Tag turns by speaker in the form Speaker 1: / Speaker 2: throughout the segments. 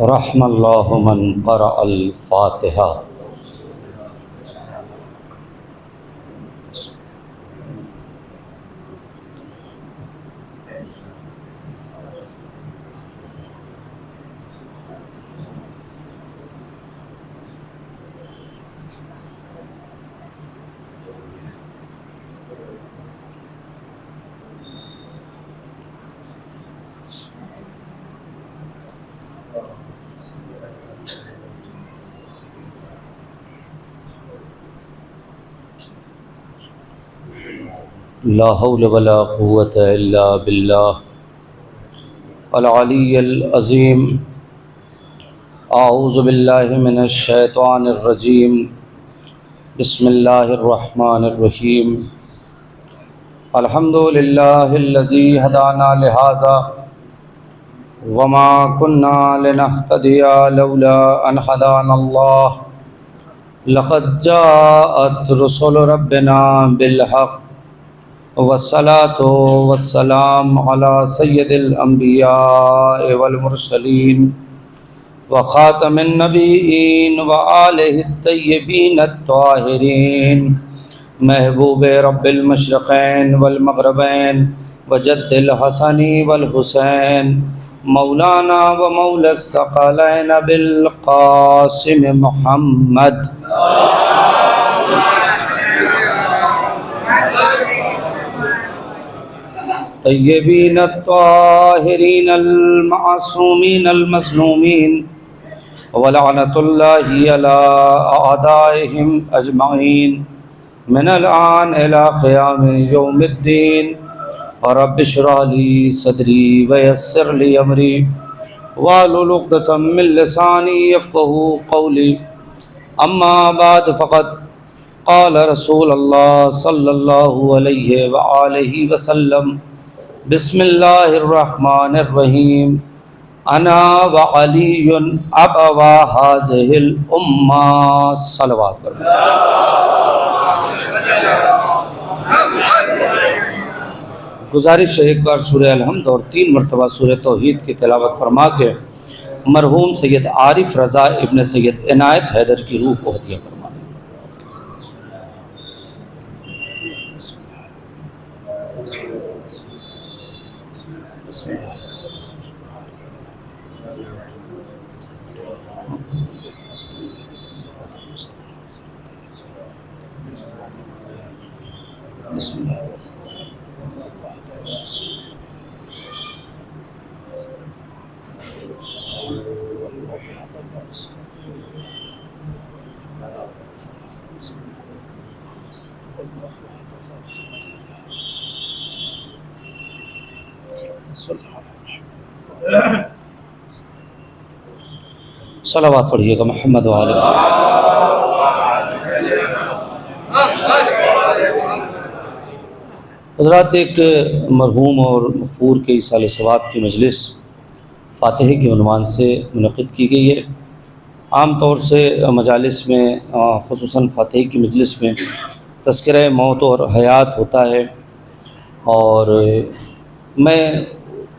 Speaker 1: रहमल्लाहु मन क़रअल फ़ातिहा। ला हौल वला कुव्वता इल्ला बिल्लाह अल अलिय्यिल अज़ीम। अऊज़ु बिल्लाहि मिनश शैतानिर रजीम। बिस्मिल्लाहिर रहमानिर रहीम। अल्हम्दुलिल्लाहिल्लज़ी हदाना लिहाज़ा वमा कुन्ना लिनहतदिया लौला अन हदानल्लाह। लक़द जाअत रुसुलु रब्बिना बिल हक़्क़ वस्सलातु वस्सलाम अला सय्यिदिल अंबिया वल मुरसलीन व ख़ातमिन नबिय्यीन व आलिहि तय्यबीन अत्ताहिरीन महबूब रब्बिल मशरिक़ैन वल मग़रिबैन व जद्दिल हसनी वल हुसैन मौलाना व मौला सक़लैन बिल क़ासिम मुहम्मद तय्यबीन अत्ताहिरीन अल मासूमीन अल मज़लूमीन व लअनतुल्लाहि अला अअदाइहिम अजमईन मिनल आन इला क़ियाम यौमिद्दीन। रब्बि इश्रह ली सदरी व यस्सिर ली अमरी वाहलुल उक़दतम मिन लिसानी यफ़क़हू क़ौली। अम्मा बाद फ़क़द क़ाल रसूलुल्लाह सल्लल्लाहु अलैहि व आलिहि वसल्लम बिस्मिल्लाहिर्रहमानिर्रहीम अना व अलीयुन अबवा हाज़िहिल उम्मा। सलवात पढ़ो। गुजारिश है एक बार सूरह अलहम्द और 3 मरतबा सूरह तौहीद की तिलावत फरमा के मरहूम सैयद आरिफ रज़ा इब्न सैयद इनायत हैदर की रूह को हदिया फरमा दें। सलावत पढ़िएगा मोहम्मद वाले। हज़रात, एक मरहूम और मग़फ़ूर के इसाले सवाब की मजलिस फ़ातिहा के उन्वान से मुनक़िद की गई है। आम तौर से मजालिस में ख़ुसूसन फ़ातिहा की मजलिस में तज़किरा मौत और हयात होता है, और मैं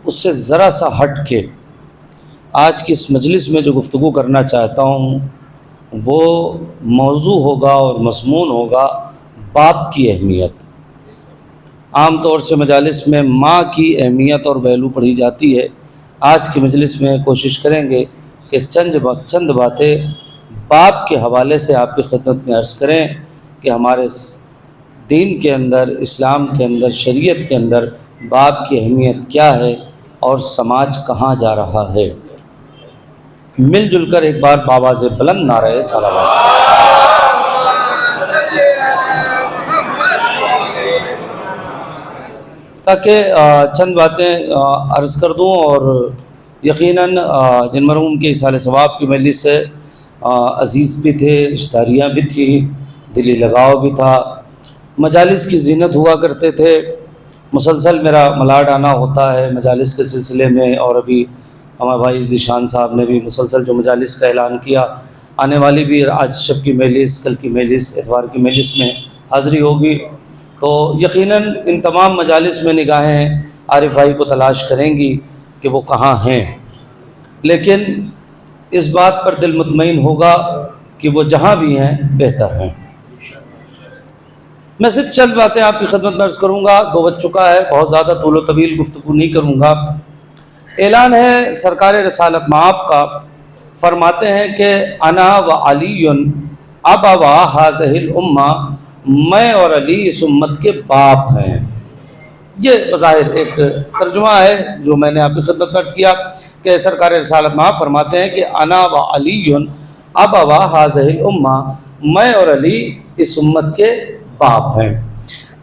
Speaker 1: उससे ज़रा सा हट के आज की इस मजलिस में जो गुफ्तगू करना चाहता हूँ वो मौजू होगा और मज़मून होगा बाप की अहमियत। आम तौर से मजालिस में माँ की अहमियत और वैल्यू पढ़ी जाती है। आज की मजलिस में कोशिश करेंगे कि चंद बातें बाप के हवाले से आपकी खिदमत में अर्ज़ करें कि हमारे दीन के अंदर, इस्लाम के अंदर, शरीयत के अंदर बाप की अहमियत क्या है और समाज कहाँ जा रहा है। मिलजुल कर एक बार बावाज़ बुलंद नारे सलावत। ताकि चंद बातें अर्ज़ कर दूँ, और यकीनन जिन मरहूम के इसाले सवाब की मजलिस से अज़ीज़ भी थे, रिश्तेदारियाँ भी थी, दिली लगाव भी था, मजालिस की ज़ीनत हुआ करते थे। मुसलसल मेरा मलाड आना होता है मजालिस के सिलसिले में, और अभी हमारे भाई ज़ीशान साहब ने भी मुसलसल जो मजालिस का ऐलान किया, आने वाली भी आज शब की मजलिस, कल की मजलिस, इतवार की मजलिस में हाज़री होगी। तो यकीनन इन तमाम मजालिस में निगाहें आरिफ भाई को तलाश करेंगी कि वो कहाँ हैं। लेकिन इस बात पर दिल मुतमईन होगा कि वो जहाँ भी हैं बेहतर हैं। मैं सिर्फ चंद बातें आपकी खिदमत में अर्ज़ करूँगा, 2 बज चुका है, बहुत ज़्यादा तूल व तवील गुफ्तगू नहीं करूँगा। ऐलान है सरकार रसालत माब का, फरमाते हैं कि अना व अलीयुन अबवा हाज़िहिल उम्मा, मैं और अली इस उम्मत के बाप हैं। ये बज़ाहिर एक तर्जुमा है जो मैंने आपकी खिदमत में अर्ज़ किया कि सरकार रसालत माब फरमाते हैं कि अना व अलीयुन अबवा हाज़िहिल उम्मा, मैं और अली इस उम्मत के बाप हैं।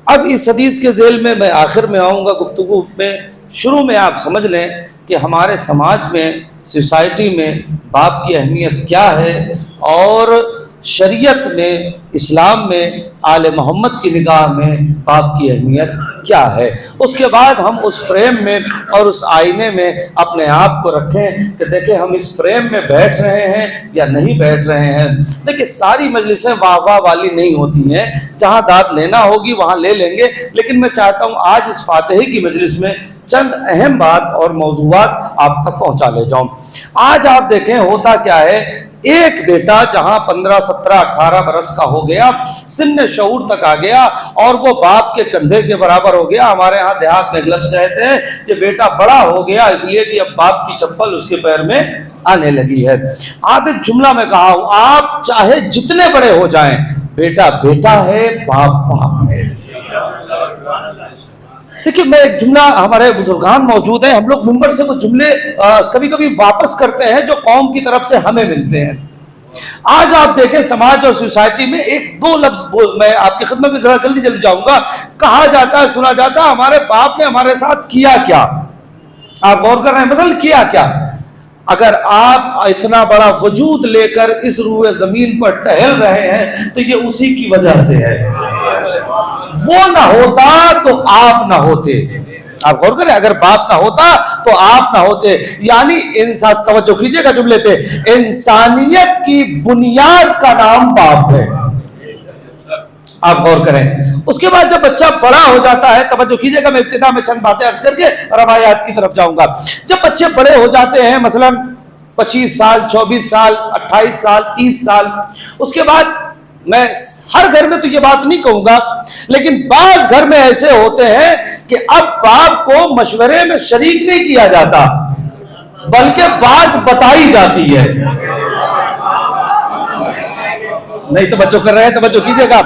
Speaker 1: अब इस हदीस के ज़ेल में मैं आखिर में आऊँगा गुफ्तगू में। शुरू में आप समझ लें कि हमारे समाज में, सोसाइटी में बाप की अहमियत क्या है और शरीयत में, इस्लाम में, आले मोहम्मद की निगाह में बाप की अहमियत क्या है। उसके बाद हम उस फ्रेम में और उस आईने में अपने आप को रखें कि देखें हम इस फ्रेम में बैठ रहे हैं या नहीं बैठ रहे हैं। देखिए सारी मजलिसें वाह वाह वाली नहीं होती हैं, जहाँ दाद लेना होगी वहाँ ले लेंगे, लेकिन मैं चाहता हूँ आज इस फातिही की मजलिस में चंद अहम बात और मौज़ूआत आप तक पहुँचा ले जाऊँ। आज आप देखें होता क्या है, एक बेटा जहां 15, 17, 18 बरस का हो गया, सिन्न शऊर तक आ गया और वो बाप के कंधे के बराबर हो गया। हमारे यहाँ देहात में लफ्ज़ कहते हैं कि बेटा बड़ा हो गया इसलिए कि अब बाप की चप्पल उसके पैर में आने लगी है। आप एक जुमला में कहा हूं, आप चाहे जितने बड़े हो जाएं, बेटा बेटा है, बाप बाप है। देखिए मैं एक जुमला, हमारे बुजुर्गान मौजूद हैं, हम लोग मिंबर से वो जुमले कभी कभी वापस करते हैं जो कौम की तरफ से हमें मिलते हैं। आज आप देखें समाज और सोसाइटी में एक दो लफ्ज मैं आपकी खिदमत में जरा जल्दी जल्दी जाऊंगा। कहा जाता है, सुना जाता है, हमारे बाप ने हमारे साथ किया क्या। आप गौर कर रहे हैं, मसल किया क्या। अगर आप इतना बड़ा वजूद लेकर इस रूए जमीन पर टहल रहे हैं तो ये उसी की वजह से है। वो ना होता तो आप ना होते। आप गौर करें, अगर बाप ना होता तो आप ना होते। यानी इंसान, तवज्जो कीजिएगा जुमले पे, इंसानियत की बुनियाद का नाम बाप है। आप गौर करें। उसके बाद जब बच्चा बड़ा हो जाता है, तवज्जो कीजिएगा, मैं इब्तिदा में चंद बातें अर्ज करके रवायात की तरफ जाऊंगा। जब बच्चे बड़े हो जाते हैं, मसलन 25 साल, 24 साल, 28 साल, 30 साल, उसके बाद मैं हर घर में तो ये बात नहीं कहूंगा, लेकिन बाज घर में ऐसे होते हैं कि अब बाप को मशवरे में शरीक नहीं किया जाता, बल्कि बात बताई जाती है। नहीं तवज्जो कर रहे हैं, तवज्जो कीजिएगा।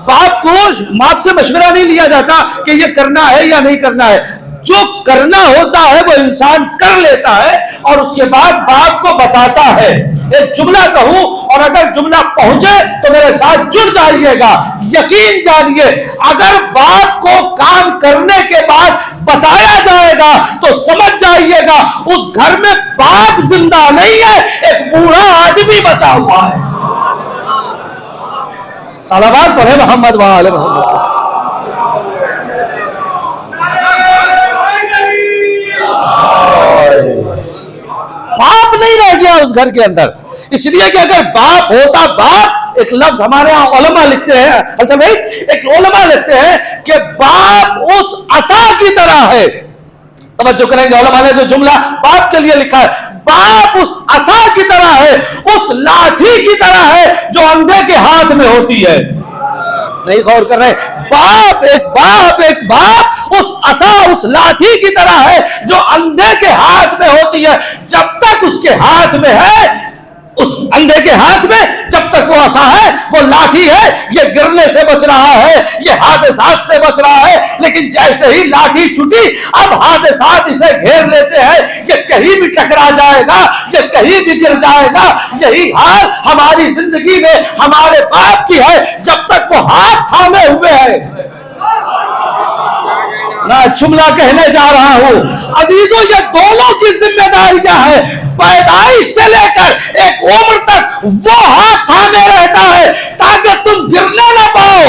Speaker 1: बाप को बाप से मशवरा नहीं लिया जाता कि ये करना है या नहीं करना है। जो करना होता है वो इंसान कर लेता है और उसके बाद बाप को बताता है। एक जुमला कहूं और अगर जुमला पहुंचे तो मेरे साथ जुड़ जाइएगा। यकीन जानिए, अगर बाप को काम करने के बाद बताया जाएगा तो समझ जाइएगा उस घर में बाप जिंदा नहीं है, एक बूढ़ा आदमी बचा हुआ है। सलावत पढ़े मोहम्मद वाले मोहम्मद। बाप नहीं रह गया उस घर के अंदर, इसलिए कि अगर बाप होता, बाप एक लफ्ज हमारे यहाँ उलमा लिखते हैं, अच्छा भाई, एक उलमा लिखते हैं कि बाप उस असा की तरह है। तवज्जो करेंगे, उलमा ने जो जुमला बाप के लिए लिखा है, बाप उस असा की तरह है, उस लाठी की तरह है जो अंधे के हाथ में होती है। नहीं गौर कर रहे। बाप एक बाप उस असा, उस लाठी की तरह है जो अंधे के हाथ में होती है। जब तक उसके हाथ में है, उस अंधे के हाथ में जब तक वो असा है, वो लाठी है, ये गिरने से बच रहा है, ये हादसात से बच रहा है। लेकिन जैसे ही लाठी छूटी, अब हादसात इसे घेर लेते हैं। ये कहीं भी टकरा जाएगा, ये कहीं भी गिर जाएगा। यही हाल हमारी जिंदगी में हमारे बाप की है, जब तक वो हाथ थामे हुए है। मैं जुमला कहने जा रहा हूं अजीजों, ये दोनों की जिम्मेदारियां है। पैदाइश से लेकर एक उम्र तक वो हाथ थामे रहता है ताकि तुम गिरने ना पाओ।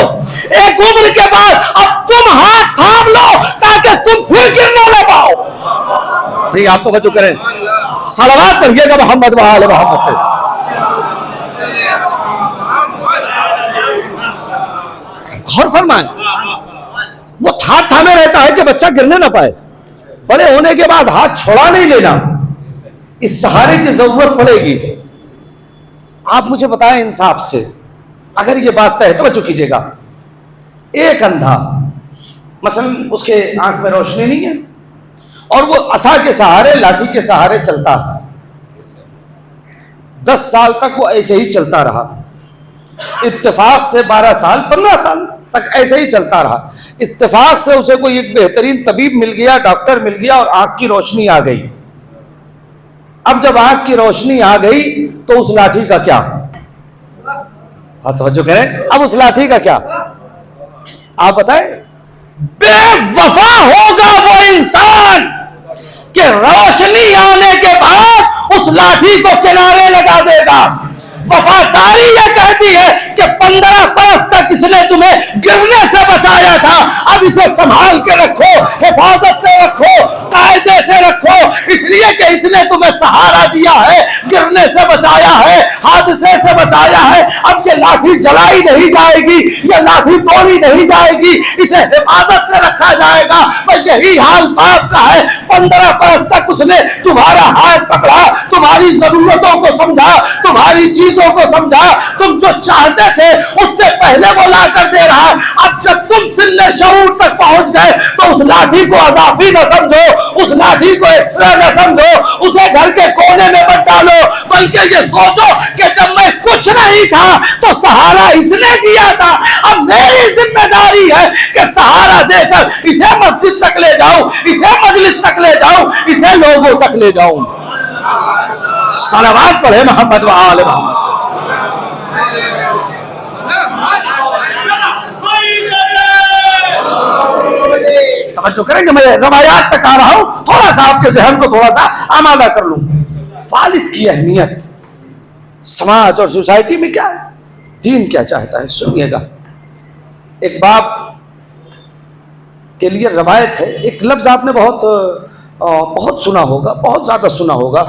Speaker 1: एक उम्र के बाद अब तुम हाथ थाम लो ताकि तुम फिर गिरने ना पाओ। ठीक, आप तो बच्चों करें, सलावत पढ़िएगा मोहम्मद वाले मोहम्मद पे। गौर फरमाएं, वो हाथ थामे रहता है कि बच्चा गिरने ना पाए। बड़े होने के बाद हाथ छोड़ा नहीं लेना। इस सहारे की जरूरत पड़ेगी। आप मुझे बताएं इंसाफ से, अगर ये बात तय, तवज्जो कीजिएगा, एक अंधा मसलन उसके आंख में रोशनी नहीं है और वो असा के सहारे, लाठी के सहारे चलता है, 10 साल तक वो ऐसे ही चलता रहा, इत्तेफाक से 12 साल 15 साल तक ऐसे ही चलता रहा। इत्तेफाक से उसे कोई एक बेहतरीन तबीब मिल गया, डॉक्टर मिल गया और आंख की रोशनी आ गई। अब जब आंख की रोशनी आ गई तो उस लाठी का क्या? हाँ तवज्जो करें, अब उस लाठी का क्या आप बताएं? बेवफा होगा वो इंसान कि रोशनी आने के बाद उस लाठी को किनारे लगा देगा। वफादारी यह कहती है कि 15 बरस तक इसने तुम्हें गिरने से बचाया था, अब इसे संभाल के रखो, हिफाजत से रखो, कायदे से रखो, इसलिए कि इसने तुम्हें सहारा दिया है, गिरने से बचाया है, हादसे से बचाया है। अब ये लाठी जलाई नहीं जाएगी, ये लाठी तोड़ी नहीं जाएगी, इसे हिफाजत से रखा जाएगा। पर यही हाल बाप का है। 15 बरस तक उसने तुम्हारा हाथ पकड़ा, तुम्हारी जरूरतों को समझा, तुम्हारी चीजों को समझा, तुम जो चाहते थे उससे पहले वो ला कर दे रहा है। अब जब तुम सिल्ले शऊर तक पहुंच गए तो उस लाठी को अजाफी न समझो, उस लाठी को एक्स्ट्रा न समझो, उसे घर के कोने में मत डालो, बल्कि ये सोचो कि जब मैं कुछ नहीं था तो सहारा इसने दिया था, अब मेरी जिम्मेदारी है कि सहारा देकर इसे मस्जिद तक ले जाऊं, इसे मजलिस तक ले जाऊं, इसे लोगों तक ले जाऊं। सलावत पढ़े मोहम्मद व आले मोहम्मद। तवज्जो करेंगे, मैं रवायात तक आ रहा हूं, थोड़ा सा आपके जहन को थोड़ा सा आमादा कर लूं। वालिद की अहमियत समाज और सोसाइटी में क्या है, दीन क्या चाहता है, सुनिएगा। एक बाप के लिए रवायत है, एक लफ्ज आपने बहुत सुना होगा, बहुत ज्यादा सुना होगा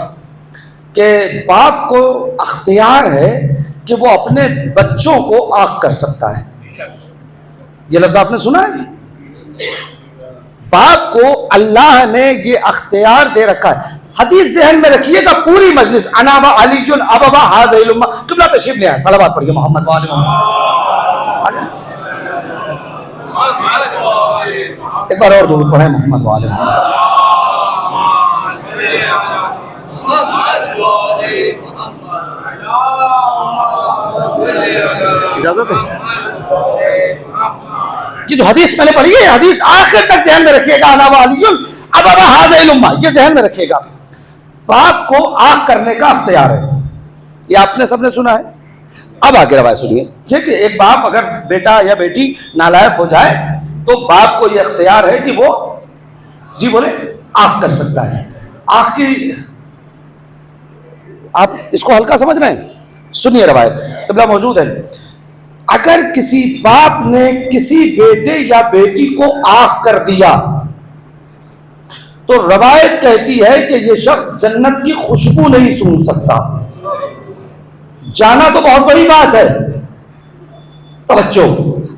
Speaker 1: कि बाप को अख्तियार है कि वो अपने बच्चों को आग कर सकता है। ये लफ्ज आपने सुना है? बाप को अल्लाह ने ये अख्तियार दे रखा है। हदीस ज़हन में रखिएगा, पूरी मजलिस अनाबा अलीजुन अबवा हाज़िल उम्मा, क़िबला तशरीफ ले आए, सलावत पढ़िए मोहम्मद व आले मोहम्मद। एक बार और दुरूद पढ़े मोहम्मद व आले मोहम्मद। इजाजत है? ये जो हदीस मैंने पढ़ी है, हदीस आखिर तक ज़हन में रखिएगा, अनाबा अलीजुन अबवा हाज़िल उम्मा, ये ज़हन में रखिएगा। बाप को आग करने का अख्तियार है, ये आपने सबने सुना है। अब आगे रवायत सुनिए, कि एक बाप अगर बेटा या बेटी नालायक हो जाए तो बाप को यह अख्तियार है कि वो जी बोले आग कर सकता है। आग की, आप इसको हल्का समझ रहे हैं? सुनिए रवायत, क़िबला मौजूद है। अगर किसी बाप ने किसी बेटे या बेटी को आग कर दिया तो रवायत कहती है कि यह शख्स जन्नत की खुशबू नहीं सूंघ सकता। जाना तो बहुत बड़ी बात है, तवज्जो।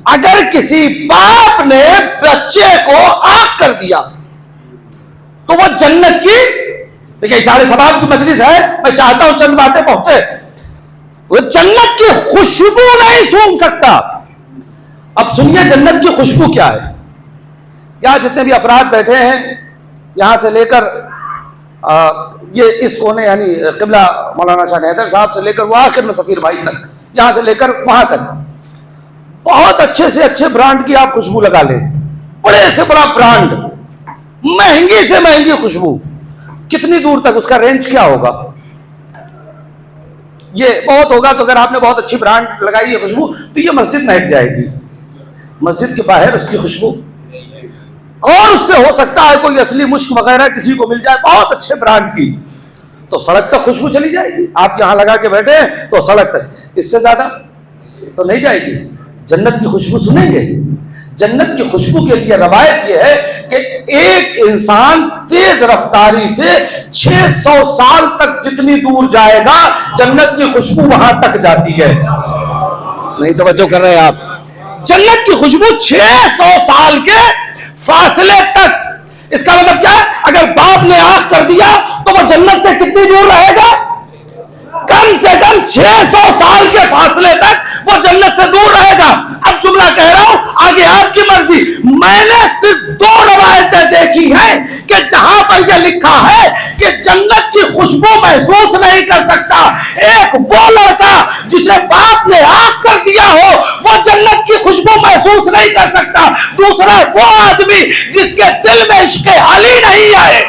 Speaker 1: अगर किसी बाप ने बच्चे को आग कर दिया तो वह जन्नत की, देखिए सारे सवाब की मजलिस है, मैं चाहता हूं चंद बातें पहुंचे, वो जन्नत की खुशबू नहीं सूंघ सकता। अब सुनिए जन्नत की खुशबू क्या है। यहां जितने भी अफराद बैठे हैं, यहां से लेकर ये इस कोने यानी क़िबला मौलाना शाह हैदर साहब से लेकर वो आखिर में सफीर भाई तक, यहां से लेकर वहां तक, बहुत अच्छे से अच्छे ब्रांड की आप खुशबू लगा ले, बड़े से बड़ा ब्रांड, महंगी से महंगी खुशबू, कितनी दूर तक उसका रेंज क्या होगा? ये बहुत होगा तो अगर आपने बहुत अच्छी ब्रांड लगाई है खुशबू तो ये मस्जिद महक जाएगी, मस्जिद के बाहर उसकी खुशबू, और उससे हो सकता है कोई असली मुश्क वगैरह किसी को मिल जाए बहुत अच्छे ब्रांड की, तो सड़क तक खुशबू चली जाएगी। आप यहां लगा के बैठे हैं तो सड़क तक, इससे ज्यादा तो नहीं जाएगी। जन्नत की खुशबू सुनेंगे, जन्नत की खुशबू के लिए रवायत यह है कि एक इंसान तेज रफ्तारी से 600 साल तक जितनी दूर जाएगा जन्नत की खुशबू वहां तक जाती है। नहीं तवज्जो कर रहे हैं आप? जन्नत की खुशबू 600 साल के फासले तक इसका मतलब क्या है? अगर बाप ने आंख कर दिया तो वो जन्नत से कितनी दूर रहेगा? कम से कम 600 साल के फासले तक वो जन्नत से दूर रहेगा। अब जुमला कह रहा हूं, आगे आपकी मर्जी। मैंने सिर्फ 2 रवायतें देखी हैं कि जहां पर यह लिखा है कि जन्नत की खुशबू महसूस नहीं कर सकता। एक वो लड़का जिसे बाप ने आंख कर दिया हो, वो जन्नत की खुशबू महसूस नहीं कर सकता। दूसरा वो आदमी जिसके दिल में इश्क़ अली नहीं आए।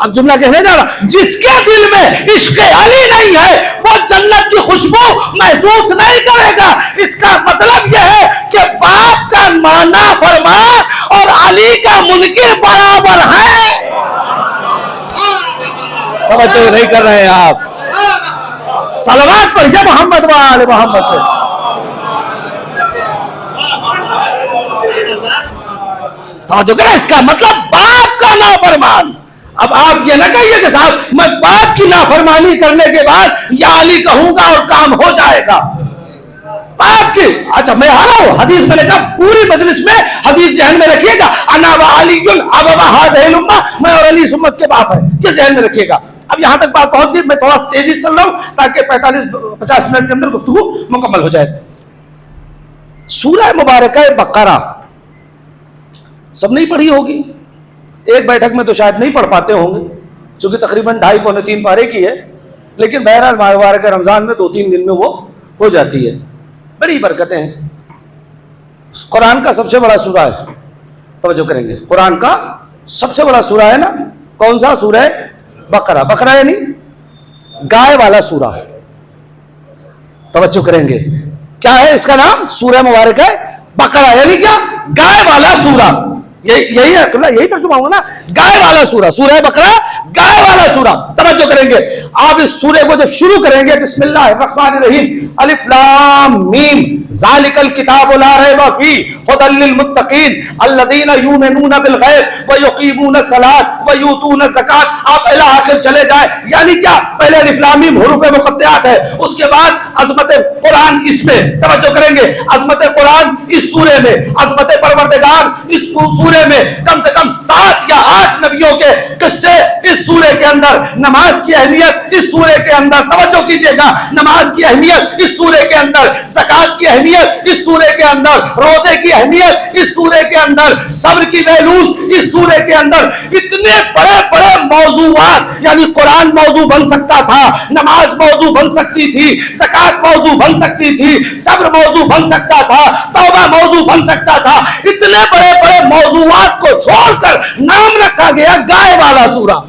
Speaker 1: अब जुमला कहने जा रहा, जिसके दिल में इश्क़ अली नहीं है वो जन्नत की खुशबू महसूस नहीं करेगा। इसका मतलब यह है कि बाप का नाफरमान और अली का मुनकिर बराबर है। समझ नहीं कर रहे हैं आप? सलवात पढ़िए मोहम्मद वाले मोहम्मद पे। समझो क्या? इसका मतलब बाप का नाफरमान। अब आप ये ना कहिए कि साहब मैं बाप की नाफरमानी करने के बाद या अली कहूंगा और काम हो जाएगा। बाप की, अच्छा मैं आ रहा हूं, हदीस मैंने कहा पूरी मजलिस में हदीस जहन में रखिएगा। अना व अलीयुन अबवा हाज़िहिल उम्मा, मैं और अली इस उम्मत के बाप है, ये जहन में रखिएगा। अब यहां तक बात पहुंच गई, मैं थोड़ा तेजी से चल रहा हूं ताकि 45-50 मिनट के अंदर गुफ्तगू मुकम्मल हो जाए। सूरह मुबारक बकरा सब नहीं पढ़ी होगी, एक बैठक में तो शायद नहीं पढ़ पाते होंगे क्योंकि तकरीबन 2.5-3 पारे की है, लेकिन बहरहाल माह मुबारक रमजान में 2-3 दिन में वो हो जाती है। बड़ी बरकतें हैं। कुरान का सबसे बड़ा सूरा है, तवज्जो करेंगे, कुरान का सबसे बड़ा सूरा है ना, कौन सा सूरा है? बकरा। बकरा यानी गाय वाला सूरा। तवज्जो करेंगे, क्या है इसका नाम? सूरह मुबारक है बकरा, यानी क्या? गाय वाला सूरा। यही है, यही तर्जुमा होगा ना, गाय वाला सूरा, सूरह बकरा गाय वाला सूरा। तवज्जो करेंगे, आप इस सूरे को जब शुरू करेंगे, बिस्मिल्लाहिर्रहमानिर्रहीम, अलिफ लाम मीम, ज़ालिकल किताबु ला रैब फीह हुदल लिल मुत्तकीन अल्लज़ीना युमिनूना बिल गैब व युकीमूनस सलात व यूतूनज़ ज़कात। आप इला आखिर चले जाए, यानी क्या? पहले अलिफ लाम मीम हुरूफ मुक़त्तआत है, उसके बाद अज़मत कुरान इसमें। तवज्जो करेंगे, अज़मत कुरान इस सूरे में, अज़मत परवरदिगार इस सूरे में, कम से कम 7 या 8 नबियों के किस्से इस सूरे के अंदर, नमाज की अहमियत इस सूरे के अंदर। तवज्जो कीजिएगा, नमाज की अहमियत इस सूरे के अंदर, ज़कात की अहमियत इस सूरे के अंदर, रोजे की अहमियत इस सूरे के अंदर, सब्र की वैल्यूज इस सूरे के अंदर। इतने बड़े बड़े मौजूआत, यानी कुरान मौजू बन सकता था, नमाज मौजू बन सकती थी, ज़कात मौजू बन सकती थी, सब्र मौजू बन सकता था, तौबा मौजू बन सकता था। इतने बड़े बड़े मौजूआत को छोड़कर नाम रखा गया गाय वाला सूरा।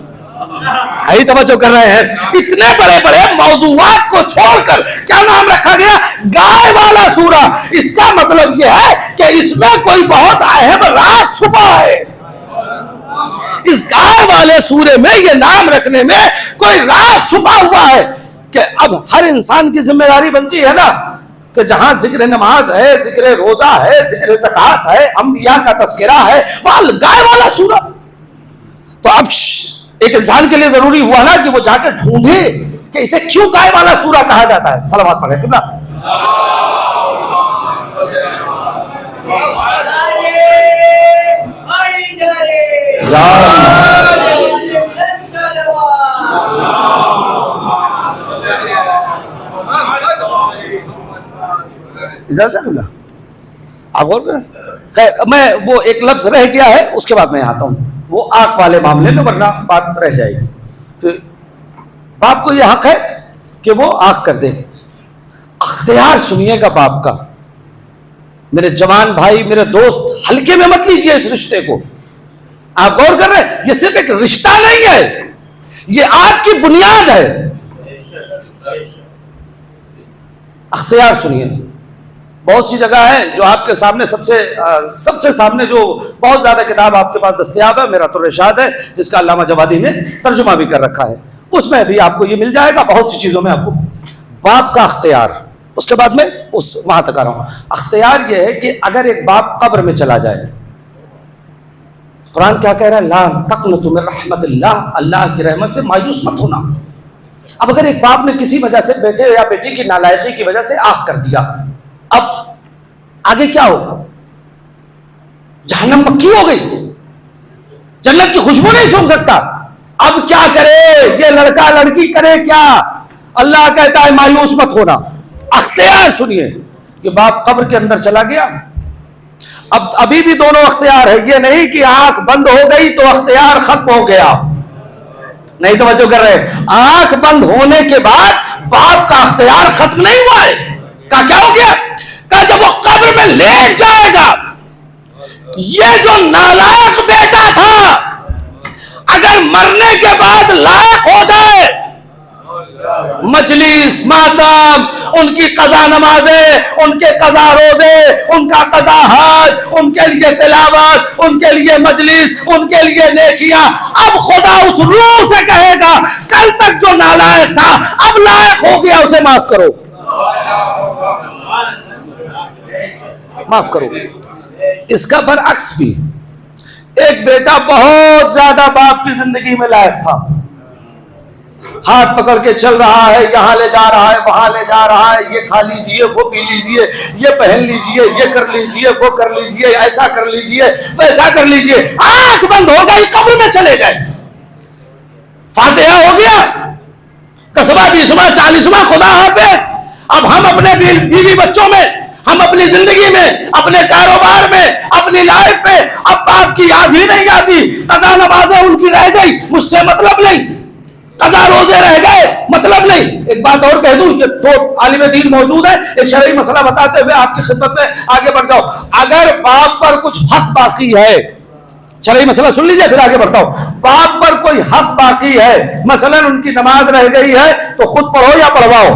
Speaker 1: यही तवज्जो कर रहे हैं, इतने बड़े बड़े मौजूआत को छोड़कर क्या नाम रखा गया? गाय वाला सूरा। इसका मतलब यह है कि इसमें कोई बहुत अहम राज छुपा है। इस गाय वाले सूरे में यह नाम रखने में कोई राज छुपा हुआ है कि अब हर इंसान की जिम्मेदारी बनती है ना कि जहां जिक्र नमाज है, जिक्र रोजा है, जिक्र ज़कात है, अंबिया का तस्करा है, वह गाय वाला सूरा। तो अब एक इंसान के लिए जरूरी हुआ ना कि वो जाकर ढूंढे कि इसे क्यों गाय वाला सूरा कहा जाता है। सलावत पढ़े कितना। खैर, मैं वो एक लफ्ज रह गया है, उसके बाद मैं आता हूं वो आंख वाले मामले में, वरना बात रह जाएगी। तो बाप को यह हक है कि वो आंख कर दे। अख्तियार सुनिएगा बाप का। मेरे जवान भाई, मेरे दोस्त, हल्के में मत लीजिए इस रिश्ते को। आप गौर कर रहे हैं, ये सिर्फ एक रिश्ता नहीं है, ये आपकी बुनियाद है। अख्तियार सुनिए। बहुत सी जगह है जो आपके सामने सबसे सामने जो बहुत ज्यादा किताब आपके पास दस्तयाब है, मेरा तो इरशाद है, जिसका अल्लामा जवादी ने तर्जुमा भी कर रखा है, उसमें भी आपको ये मिल जाएगा। बहुत सी चीजों में आपको बाप का अख्तियार। उसके बाद में वहां तक आ रहा हूं। अख्तियार यह है कि अगर एक बाप कब्र में चला जाए, कुरान क्या कह रहा है? ला तक़नतु मिन रहमतिल्लाह, अल्लाह की रहमत से मायूस मत होना। अब अगर एक बाप ने किसी वजह से बेटे या बेटी की नालायकी की वजह से आंख कर दिया, अब आगे क्या हो? जहन्नम पक्की हो गई, जन्नत की खुशबू नहीं सूंघ सकता। अब क्या करे ये लड़का लड़की, करे क्या? अल्लाह कहता है मायूस मत होना। अख्तियार सुनिए कि बाप कब्र के अंदर चला गया, अब अभी भी दोनों अख्तियार है। ये नहीं कि आंख बंद हो गई तो अख्तियार खत्म हो गया, नहीं तवज्जो कर रहे। आंख बंद होने के बाद बाप का अख्तियार खत्म नहीं हुआ है। का क्या हो गया? का जब वो कब्र में लेट जाएगा, ये जो नालायक बेटा था अगर मरने के बाद लायक हो जाए, मजलिस मातम, उनकी कजा नमाजें, उनके कजा रोजे, उनका कजा हज, उनके लिए तिलावत, उनके लिए मजलिस, उनके लिए नेकियां, अब खुदा उस रूह से कहेगा कल तक जो नालायक था अब लायक हो गया, उसे माफ करो, माफ करो। इसका बरअक्स भी, एक बेटा बहुत ज्यादा बाप की जिंदगी में लायक था, हाथ पकड़ के चल रहा है, यहां ले जा रहा है, वहां ले जा रहा है, ये खा लीजिए, वो पी लीजिए, ये पहन लीजिए, ये कर लीजिए, वो कर लीजिए, ऐसा कर लीजिए, वैसा कर लीजिए। आंख बंद हो गई, कब्र में चले गए, फातिहा हो गया, 10वां 20वां 40वां खुदा हाफिज। अब हम अपने बीवी बच्चों में, हम अपनी जिंदगी में, अपने कारोबार में, अपनी लाइफ में अब बाप की याद ही नहीं आती। कज़ा नमाज़ें उनकी रह गई, मुझसे मतलब नहीं, कज़ा रोजे रह गए, मतलब नहीं। एक बात और कह दूं, ये दो आलिम दीन मौजूद है, एक शरई मसला बताते हुए आपकी खिदमत में आगे बढ़ जाओ। अगर बाप पर कुछ हक बाकी है, शरई मसला सुन लीजिए फिर आगे बढ़ता हूं। बाप पर कोई हक बाकी है, मसलन उनकी नमाज रह गई है तो खुद पढ़ो या पढ़वाओ,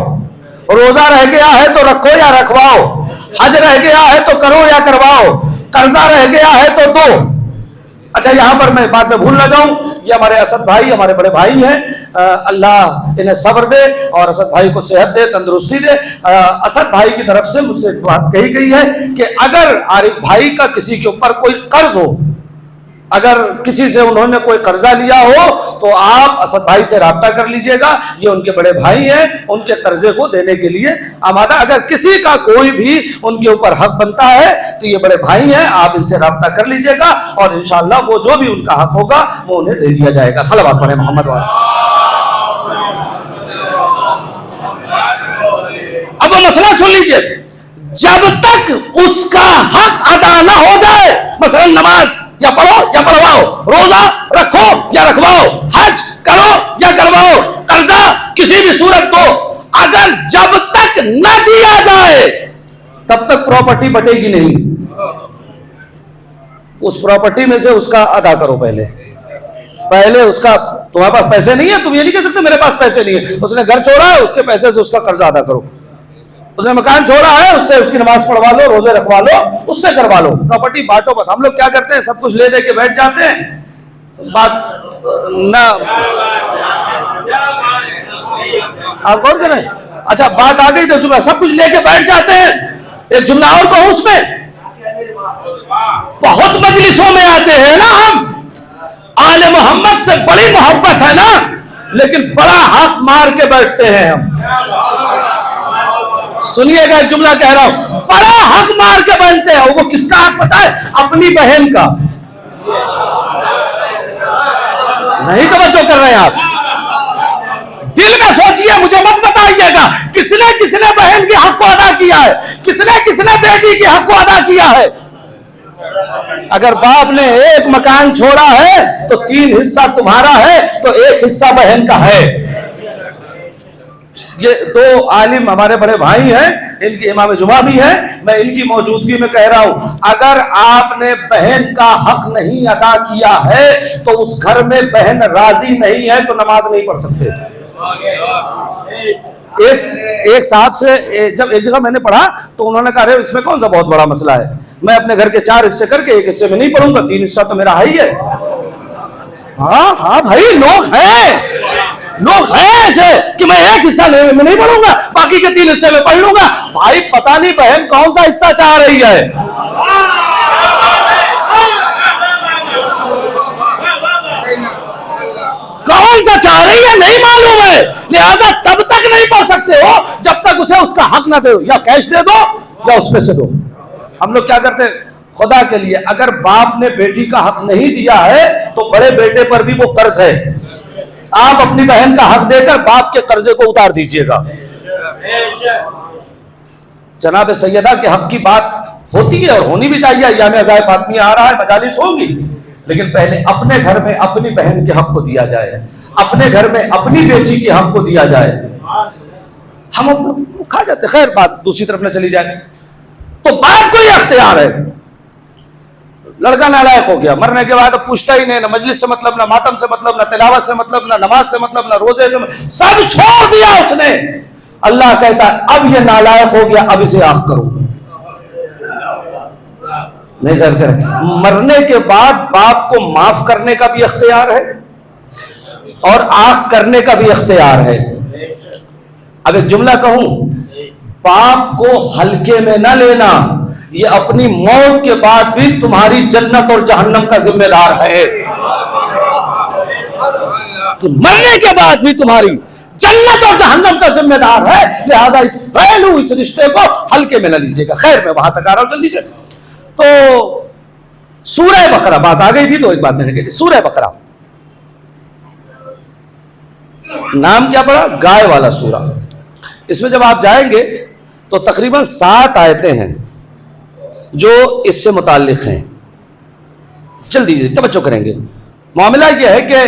Speaker 1: रोजा रह गया है तो रखो या रखवाओ, हज रह गया है तो करो या करवाओ, कर्जा रह गया है तो दो। अच्छा, यहां पर मैं बात में भूल ना जाऊं, ये हमारे असद भाई, हमारे बड़े भाई हैं, अल्लाह इन्हें सब्र दे और असद भाई को सेहत दे, तंदुरुस्ती दे। असद भाई की तरफ से मुझसे एक बात कही गई है कि अगर आरिफ भाई का किसी के ऊपर कोई कर्ज हो, अगर किसी से उन्होंने कोई कर्जा लिया हो तो आप असद भाई से राब्ता कर लीजिएगा, ये उनके बड़े भाई हैं, उनके कर्जे को देने के लिए आमादा। अगर किसी का कोई भी उनके ऊपर हक बनता है तो ये बड़े भाई हैं, आप इनसे राब्ता कर लीजिएगा और इंशाअल्लाह वो जो भी उनका हक होगा वो उन्हें दे दिया जाएगा। सलावत पढ़े मोहम्मद वाले। अब वो मसला सुन लीजिए, जब तक उसका हक अदा ना हो जाए, मसलन नमाज या पढ़ो या पढ़वाओ, रोजा रखो या रखवाओ, हज करो या करवाओ, कर्जा किसी भी सूरत को अगर जब तक न दिया जाए तब तक प्रॉपर्टी बटेगी नहीं। उस प्रॉपर्टी में से उसका अदा करो पहले उसका। तुम्हारे पास पैसे नहीं है, तुम ये नहीं कह सकते मेरे पास पैसे नहीं है। उसने घर छोड़ा है, उसके पैसे से उसका कर्जा अदा करो। उसने मकान छोड़ा है, उससे उसकी नमाज पढ़वा लो, रोजे रखवा लो, उससे करवा लो। प्रॉपर्टी बांटो मत। हम लोग क्या करते हैं, सब कुछ ले दे के बैठ जाते हैं, बात ना आप कौन करें। अच्छा, बात आ गई तो जुमला, सब कुछ लेके बैठ जाते हैं। एक जुमला और कहूं उसमें, बहुत मजलिसों में आते हैं ना हम, आले मोहम्मद से बड़ी मोहब्बत है ना, लेकिन बड़ा हाथ मार के बैठते हैं हम। सुनिएगा, एक जुमला कह रहा हूं, बड़ा हक मार के बनते हैं। वो किसका हक पता है? अपनी बहन का। नहीं तवज्जो कर रहे हैं आप, दिल में सोचिए, मुझे मत बताइएगा किसने किसने बहन के हक को अदा किया है, किसने किसने बेटी के हक को अदा किया है। अगर बाप ने एक मकान छोड़ा है तो 3 हिस्सा तुम्हारा है, तो 1 हिस्सा बहन का है। ये 2 आलिम हमारे बड़े भाई हैं, इनकी इमाम जुमा भी है, मैं इनकी मौजूदगी में कह रहा हूं, अगर आपने बहन का हक नहीं अदा किया है तो उस घर में बहन राजी नहीं है तो नमाज नहीं पढ़ सकते। एक साहब से जब एक जगह मैंने पढ़ा तो उन्होंने कहा, अरे इसमें कौन सा बहुत बड़ा मसला है, मैं अपने घर के 4 हिस्से करके 1 हिस्से में नहीं पढ़ूंगा, 3 हिस्सा तो मेरा ही है। हाँ भाई, लोग हैं ऐसे कि मैं 1 हिस्सा में नहीं पढ़ूंगा, बाकी के 3 हिस्से में पढ़ लूंगा। भाई पता नहीं बहन कौन सा हिस्सा चाह रही है। कौन सा चाह रही है नहीं मालूम है, लिहाजा तब तक नहीं पढ़ सकते हो जब तक उसे उसका हक ना दो, या कैश दे दो या उसमें से दो। हम लोग क्या करते हैं, खुदा के लिए अगर बाप ने बेटी का हक नहीं दिया है तो बड़े बेटे पर भी वो कर्ज है। आप अपनी बहन का हक देकर बाप के कर्जे को उतार दीजिएगा। जनाब सैयदा के हक की बात होती है और होनी भी चाहिए। अय्याम अज़ाए फातिमिया आ रहा है, मजालिस होंगी, लेकिन पहले अपने घर में अपनी बहन के हक को दिया जाए, अपने घर में अपनी बेटी के हक को दिया जाए। हम खा जाते, खैर बात दूसरी तरफ न चली जाए। तो बाप को यह अख्तियार है। लड़का नालायक हो गया, मरने के बाद अब पूछता ही नहीं, ना मजलिस से मतलब, ना मातम से मतलब, ना तिलावत से मतलब, ना नमाज से मतलब, ना रोजे से, सब छोड़ दिया उसने। अल्लाह कहता है अब ये नालायक हो गया, अब इसे आँख करो। नहीं कर मरने के बाद बाप को माफ करने का भी अख्तियार है और आँख करने का भी अख्तियार है। अब एक जुमला कहूं, बाप को हल्के में न लेना, ये अपनी मौत के बाद भी तुम्हारी जन्नत और जहन्नम का जिम्मेदार है। मरने के बाद भी तुम्हारी जन्नत और जहन्नम का जिम्मेदार है, लिहाजा इस वैल्यू, इस रिश्ते को हल्के में न लीजिएगा। खैर मैं वहां तक आ रहा हूं जल्दी से। तो सूरह बकरा बात आ गई थी, तो एक बात मैंने कही थी, सूरह बकरा नाम क्या पड़ा? गाय वाला सूरा। इसमें जब आप जाएंगे तो तकरीबन 7 आयतें हैं जो इससे मुताल्लिक हैं। जल्दी से तवज्जो करेंगे। मामला यह है कि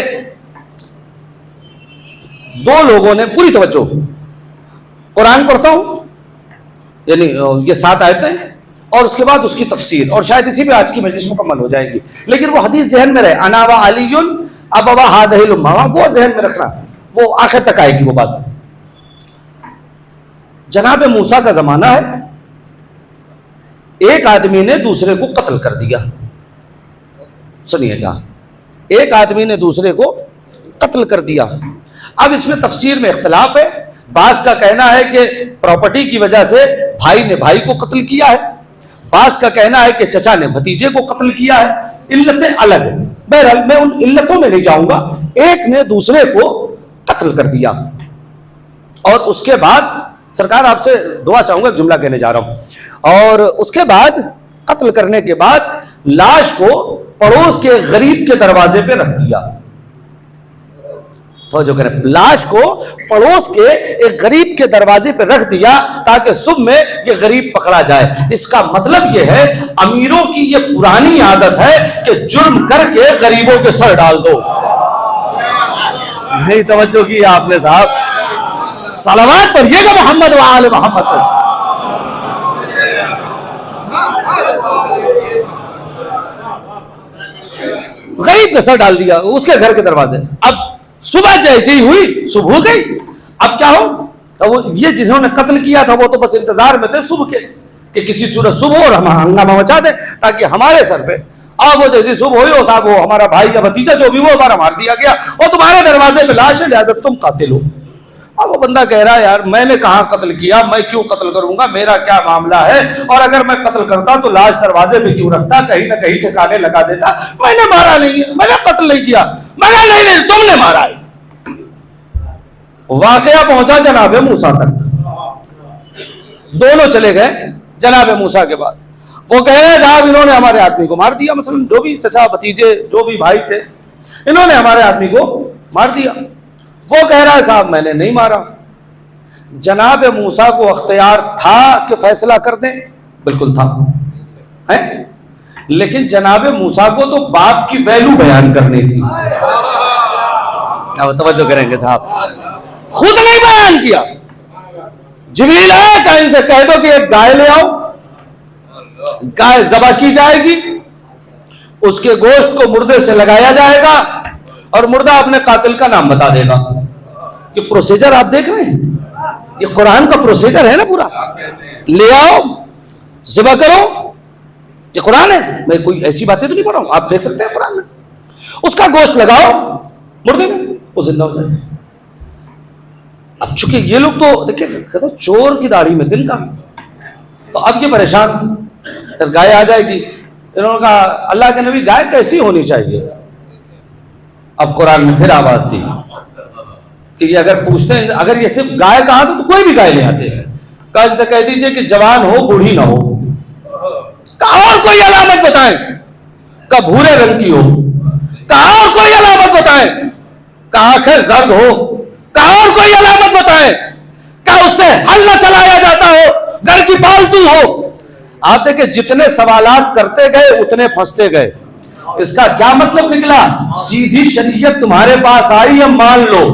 Speaker 1: 2 लोगों ने, पूरी तवज्जो, कुरान पढ़ता हूं, यानी ये 7 आयतें और उसके बाद उसकी तफसीर, और शायद इसी पे आज की मजलिस मुकम्मल हो जाएगी। लेकिन वो हदीस जहन में रहे, अनावा अलीयुन अबवा हादिहिल उम्मा, वो जहन में रखना, वो आखिर तक आएगी वो बात। जनाब मूसा का जमाना है, एक आदमी ने दूसरे को कत्ल कर दिया। सुनिएगा, एक आदमी ने दूसरे को कत्ल कर दिया। अब इसमें तफसीर में इख्तिलाफ है। बास का कहना है कि प्रॉपर्टी की वजह से भाई ने भाई को कत्ल किया है, बास का कहना है कि चचा ने भतीजे को कत्ल किया है। इल्लतें अलग है, बहरहाल मैं उन इल्लतों में नहीं जाऊंगा। एक ने दूसरे को कत्ल कर दिया और उसके बाद, सरकार आपसे दुआ चाहूंगा, जुमला कहने जा रहा हूं, और उसके बाद कत्ल करने के बाद लाश को पड़ोस के गरीब के दरवाजे पे रख दिया। तो जो करें, लाश को पड़ोस के एक गरीब के दरवाजे पे रख दिया ताकि सुबह में ये गरीब पकड़ा जाए। इसका मतलब ये है, अमीरों की ये पुरानी आदत है कि जुर्म करके गरीबों के सर डाल दो। नहीं तवज्जो की आपने साहब, सलावत पढ़िएगा मोहम्मद व आले मोहम्मद। गरीब का सर डाल दिया उसके घर के दरवाजे। अब सुबह जैसे ही हुई, सुबह हो गई, अब क्या हो, अब वो ये जिन्होंने कत्ल किया था वो तो बस इंतजार में थे सुबह के कि किसी सूरत सुबह और हम हंगामा मचा दे ताकि हमारे सर पे। अब वो जैसी सुबह हुई, साहब वो हमारा भाई या भतीजा जो भी वो हमारा मार दिया गया और तुम्हारे दरवाजे पे लाश है, लिहाजा तुम कातिल हो। अब वो बंदा कह रहा है, यार मैंने कहां कत्ल किया, मैं क्यों कत्ल करूंगा, मेरा क्या मामला है, और अगर मैं कत्ल करता तो लाश दरवाजे पे क्यों रखता, कहीं ना कहीं ठिकाने लगा देता। मैंने मारा नहीं है, मैंने कत्ल नहीं किया। मैंने नहीं, तुमने मारा है। वाकया पहुंचा जनाब मूसा तक, दोनों चले गए जनाब मूसा के बाद। वो कह रहे साहब इन्होंने हमारे आदमी को मार दिया, मसलन जो भी चचा भतीजे जो भी भाई थे, इन्होंने हमारे आदमी को मार दिया। वो कह रहा है साहब मैंने नहीं मारा। जनाब मूसा को अख्तियार था कि फैसला कर दें, बिल्कुल था है, लेकिन जनाब मूसा को तो बाप की वैल्यू बयान करनी थी। अब तवज्जो करेंगे साहब, खुद नहीं बयान किया। जिब्रील आया, कहीं से कह दो कि एक गाय ले आओ, गाय ज़बह की जाएगी, उसके गोश्त को मुर्दे से लगाया जाएगा और मुर्दा अपने कातिल का नाम बता देगा। ये प्रोसीजर आप देख रहे हैं, ये कुरान का प्रोसीजर है ना पूरा। ले आओ, ज़बह करो, ये कुरान है, मैं कोई ऐसी बातें तो नहीं पढ़ रहा हूं, आप देख सकते हैं कुरान में। उसका गोश्त लगाओ मुर्दे में, वो जिंदा हो जाए। अब चूंकि ये लोग तो देखिए चोर की दाढ़ी में दिन का, तो अब ये परेशान, गाय आ जाएगी। इन्होंने कहा अल्लाह के नबी गाय कैसी होनी चाहिए। अब कुरान में फिर आवाज दी कि ये अगर पूछते हैं, अगर ये सिर्फ गाय कहा तो कोई भी गाय ले आते हैं। कल से कह दीजिए कि जवान हो बूढ़ी ना हो, कहा और कोई अलामत बताएं, का भूरे रंग की हो, कहा और कोई अलामत बताएं, का आंखें जर्द हो, कहा और कोई अलामत बताएं, का उससे हल न चलाया जाता हो, घर की पालतू हो। आप देखिए जितने सवालात करते गए उतने फंसते गए। इसका क्या मतलब निकला? सीधी शरीयत तुम्हारे पास आई, अब मान लो।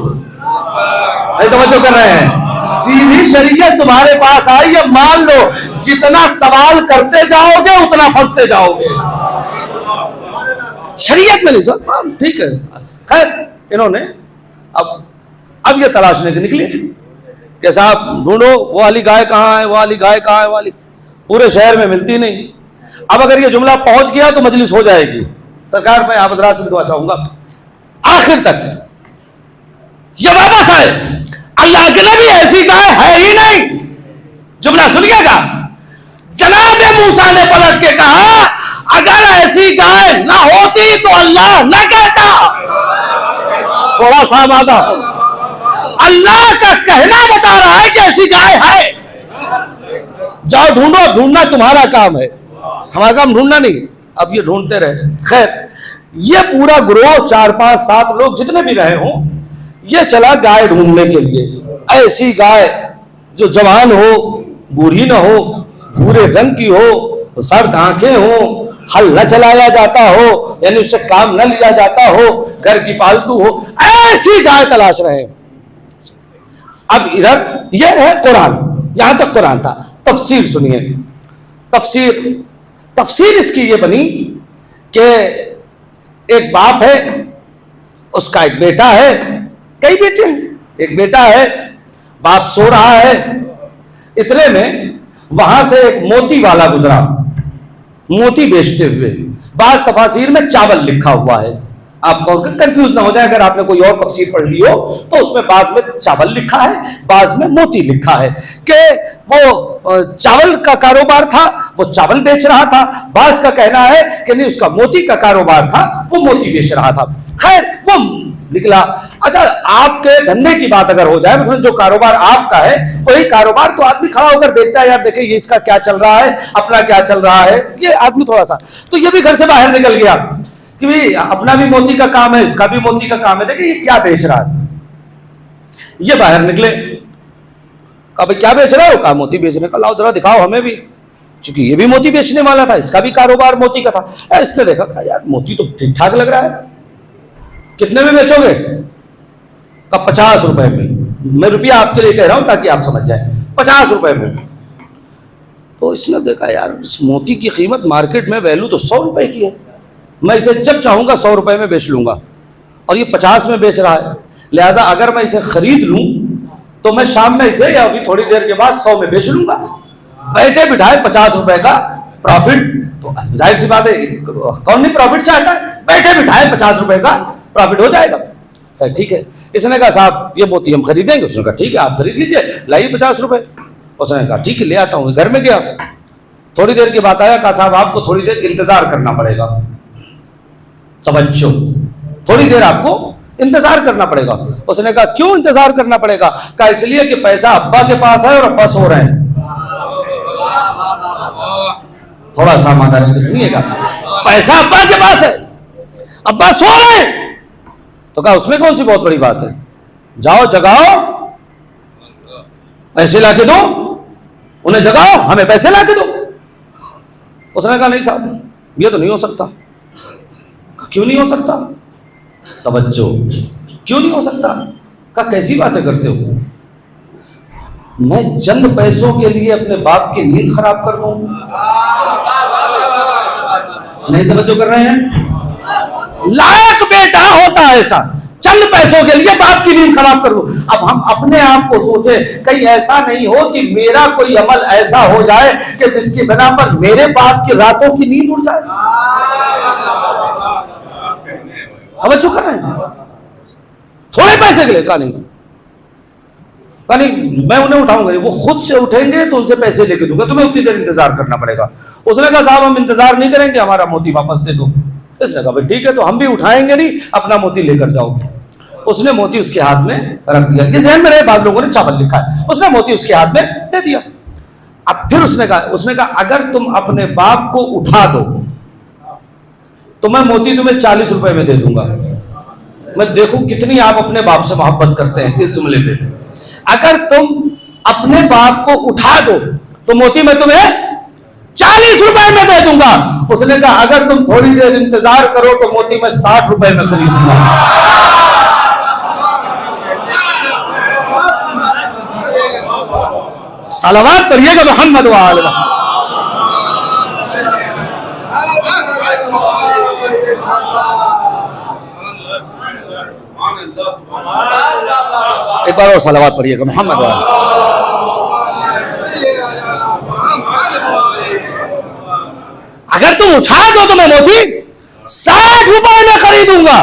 Speaker 1: नहीं तवज्जो कर रहे हैं? सीधी शरीयत तुम्हारे पास आई, अब मान लो। जितना सवाल करते जाओगे उतना फंसते जाओगे। शरीयत में नहीं, ठीक है। खैर इन्होंने अब ये तलाशने के निकले कि साहब ढूंढो वो वाली गाय कहां है, वो वाली गाय कहां है, वाली पूरे शहर में मिलती नहीं। अब अगर ये जुमला पहुंच गया तो मजलिस हो जाएगी। सरकार मैं आप हज़रात से दुआ चाहूंगा आखिर तक ये वापस आए। अल्लाह के नबी ऐसी गाय है ही नहीं। जुमला सुनिएगा, जनाब मूसा ने पलट के कहा अगर ऐसी गाय ना होती तो अल्लाह न कहता। थोड़ा सा मादा अल्लाह का कहना बता रहा है कि ऐसी गाय है। जाओ ढूंढो, ढूंढना तुम्हारा काम है, हमारा काम ढूंढना नहीं। अब ये ढूंढते रहे। खैर ये पूरा ग्रोह 4, 5, 7 लोग जितने भी रहे हों, ये चला गाय ढूंढने के लिए। ऐसी गाय जो जवान हो, बूढ़ी ना हो, भूरे रंग की हो, सर्द आंखें हो, हल न चलाया जाता हो, यानी उससे काम न लिया जाता हो, घर की पालतू हो, ऐसी गाय तलाश रहे। अब इधर यह है कुरान, यहां तक कुरान था। तफसीर सुनिए। तफसीर इसकी ये बनी कि एक बाप है, उसका एक बेटा है, कई बेटे हैं, एक बेटा है, बाप सो रहा है। इतने में वहां से एक मोती वाला गुजरा, मोती बेचते हुए। बाज तफासीर में चावल लिखा हुआ है, आपको कंफ्यूज ना हो जाए। अगर आपने कोई और तफसीर पढ़ ली हो तो उसमें बाज में चावल लिखा है, बाज में मोती लिखा है कि वो चावल का कारोबार था, वो चावल बेच रहा था। बाज का कहना है कि नहीं, उसका मोती का कारोबार था, वो मोती बेच रहा था। खैर वो निकला। अच्छा, आपके धंधे की बात अगर हो जाए, मतलब जो कारोबार आपका है वही कारोबार, तो आदमी खड़ा होकर देखता है, यार देखिए ये इसका क्या चल रहा है, अपना क्या चल रहा है। ये आदमी थोड़ा सा, तो ये भी घर से बाहर निकल गया कि भाई अपना भी मोती का काम है, इसका भी मोती का काम है, देखिए ये क्या बेच रहा है। ये बाहर निकले, कहा भाई क्या बेच रहे हो? कहा मोती बेचने का। लाओ जरा दिखाओ हमें भी, क्योंकि ये भी मोती बेचने वाला था, इसका भी कारोबार मोती का था। इसने देखा, कहा यार मोती तो ठीक ठाक लग रहा है, कितने में बेचोगे? कहा 50 रुपए में। मैं रुपया आपके लिए कह रहा हूं ताकि आप समझ जाए, 50 रुपए में। तो इसने देखा यार इस मोती की कीमत मार्केट में वैल्यू तो 100 रुपए की है, मैं इसे जब चाहूंगा 100 रुपए में बेच लूंगा, और ये 50 में बेच रहा है। लिहाजा अगर मैं इसे खरीद लूं तो मैं शाम में इसे या अभी थोड़ी देर के बाद 100 में बेच लूंगा। बैठे बिठाए 50 रुपए का प्रॉफिट, तो जाहिर सी बात है कौन नहीं प्रॉफिट चाहता है। बैठे बिठाए 50 रुपए का प्रॉफिट हो जाएगा। ठीक है, इसने कहा साहब ये मोती हम खरीदेंगे। उसने कहा ठीक है आप खरीद लीजिए, लाइए 50 रुपए। उसने कहा ठीक है ले आता हूँ। घर में गया, थोड़ी देर के बाद आया, कहा साहब आपको थोड़ी देर इंतजार करना पड़ेगा। तवज्जो, थोड़ी देर आपको इंतजार करना पड़ेगा। उसने कहा क्यों इंतजार करना पड़ेगा? कहा इसलिए कि पैसा अब्बा के पास है और अब्बा सो रहे हैं। थोड़ा सा ईमानदारी से सुनिएगा, पैसा अब्बा के पास है, अब्बा सो रहे हैं। तो कहा उसमें कौन सी बहुत बड़ी बात है, जाओ जगाओ, पैसे लाके दो, उन्हें जगाओ, हमें पैसे लाके दो। उसने कहा नहीं साहब ये तो नहीं हो सकता। क्यों नहीं हो सकता? तवज्जो, क्यों नहीं हो सकता? कहा कैसी बातें करते हो? मैं चंद पैसों के लिए अपने बाप की नींद खराब कर दूं? नहीं तवज्जो कर रहे हैं? लायक बेटा होता है ऐसा, चंद पैसों के लिए बाप की नींद खराब कर दूं। अब हम अपने आप को सोचे, कहीं ऐसा नहीं हो कि मेरा कोई अमल ऐसा हो जाए कि जिसकी बिना पर मेरे बाप की रातों की नींद उड़ जाए। तवज्जो कर रहे हैं? थोड़े पैसे के लिए कहा नहीं मैं उन्हें उठाऊंगा नहीं, वो खुद से उठेंगे तो उनसे पैसे लेके दूंगा, तुम्हें उतनी देर इंतजार करना पड़ेगा। उसने कहा साहब हम इंतजार नहीं करेंगे, हमारा मोती वापस दे दो। इसने कहा भाई ठीक है, तो हम भी उठाएंगे नहीं, अपना मोती लेकर जाओ। उसने मोती उसके हाथ में रख दिया। ये ज़हन में रहे, बाद लोगों ने चावल लिखा है, उसने मोती उसके हाथ में दे दिया। अब फिर उसने कहा अगर तुम अपने बाप को उठा दो तो मैं मोती तुम्हें 40 रुपए में दे दूंगा। मैं देखूं कितनी आप अपने बाप से मोहब्बत करते हैं इस जुमले पे। अगर तुम अपने बाप को उठा दो तो मोती मैं तुम्हें 40 रुपए में दे दूंगा। उसने कहा अगर तुम थोड़ी देर इंतजार करो तो मोती मैं 60 रुपए में खरीदूंगा। सलावत पढ़िएगा मोहम्मद व आले मोहम्मद। एक बार और सलावत पढ़िएगा मोहम्मद व आले। अगर तुम उठा दो तो मैं मोती 60 रुपए में खरीदूंगा।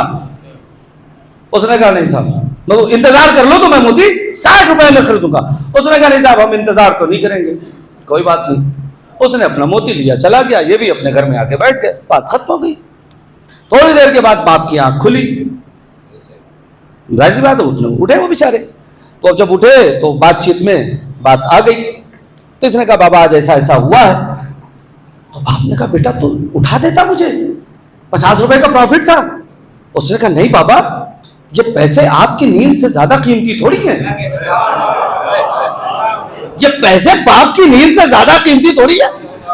Speaker 1: उसने कहा नहीं साहब, तो इंतजार कर लो तो मैं मोती 60 रुपए में खरीदूंगा। उसने कहा नहीं साहब, हम इंतजार तो नहीं करेंगे, कोई बात नहीं। उसने अपना मोती लिया, चला गया, ये भी अपने घर में आके बैठ गए, बात खत्म हो गई। थोड़ी देर के बाद बाप की आंख खुली, जाहिर सी बात है उठे वो बेचारे। तो अब जब उठे तो बातचीत में बात आ गई। तो इसने कहा बाबा आज ऐसा ऐसा हुआ है। तो बाप ने कहा बेटा तू उठा देता, मुझे 50 रुपए का प्रॉफिट था। उसने कहा नहीं बाबा, ये पैसे आपकी नींद से ज्यादा कीमती थोड़ी है, ये पैसे बाप की नींद से ज्यादा कीमती थोड़ी है।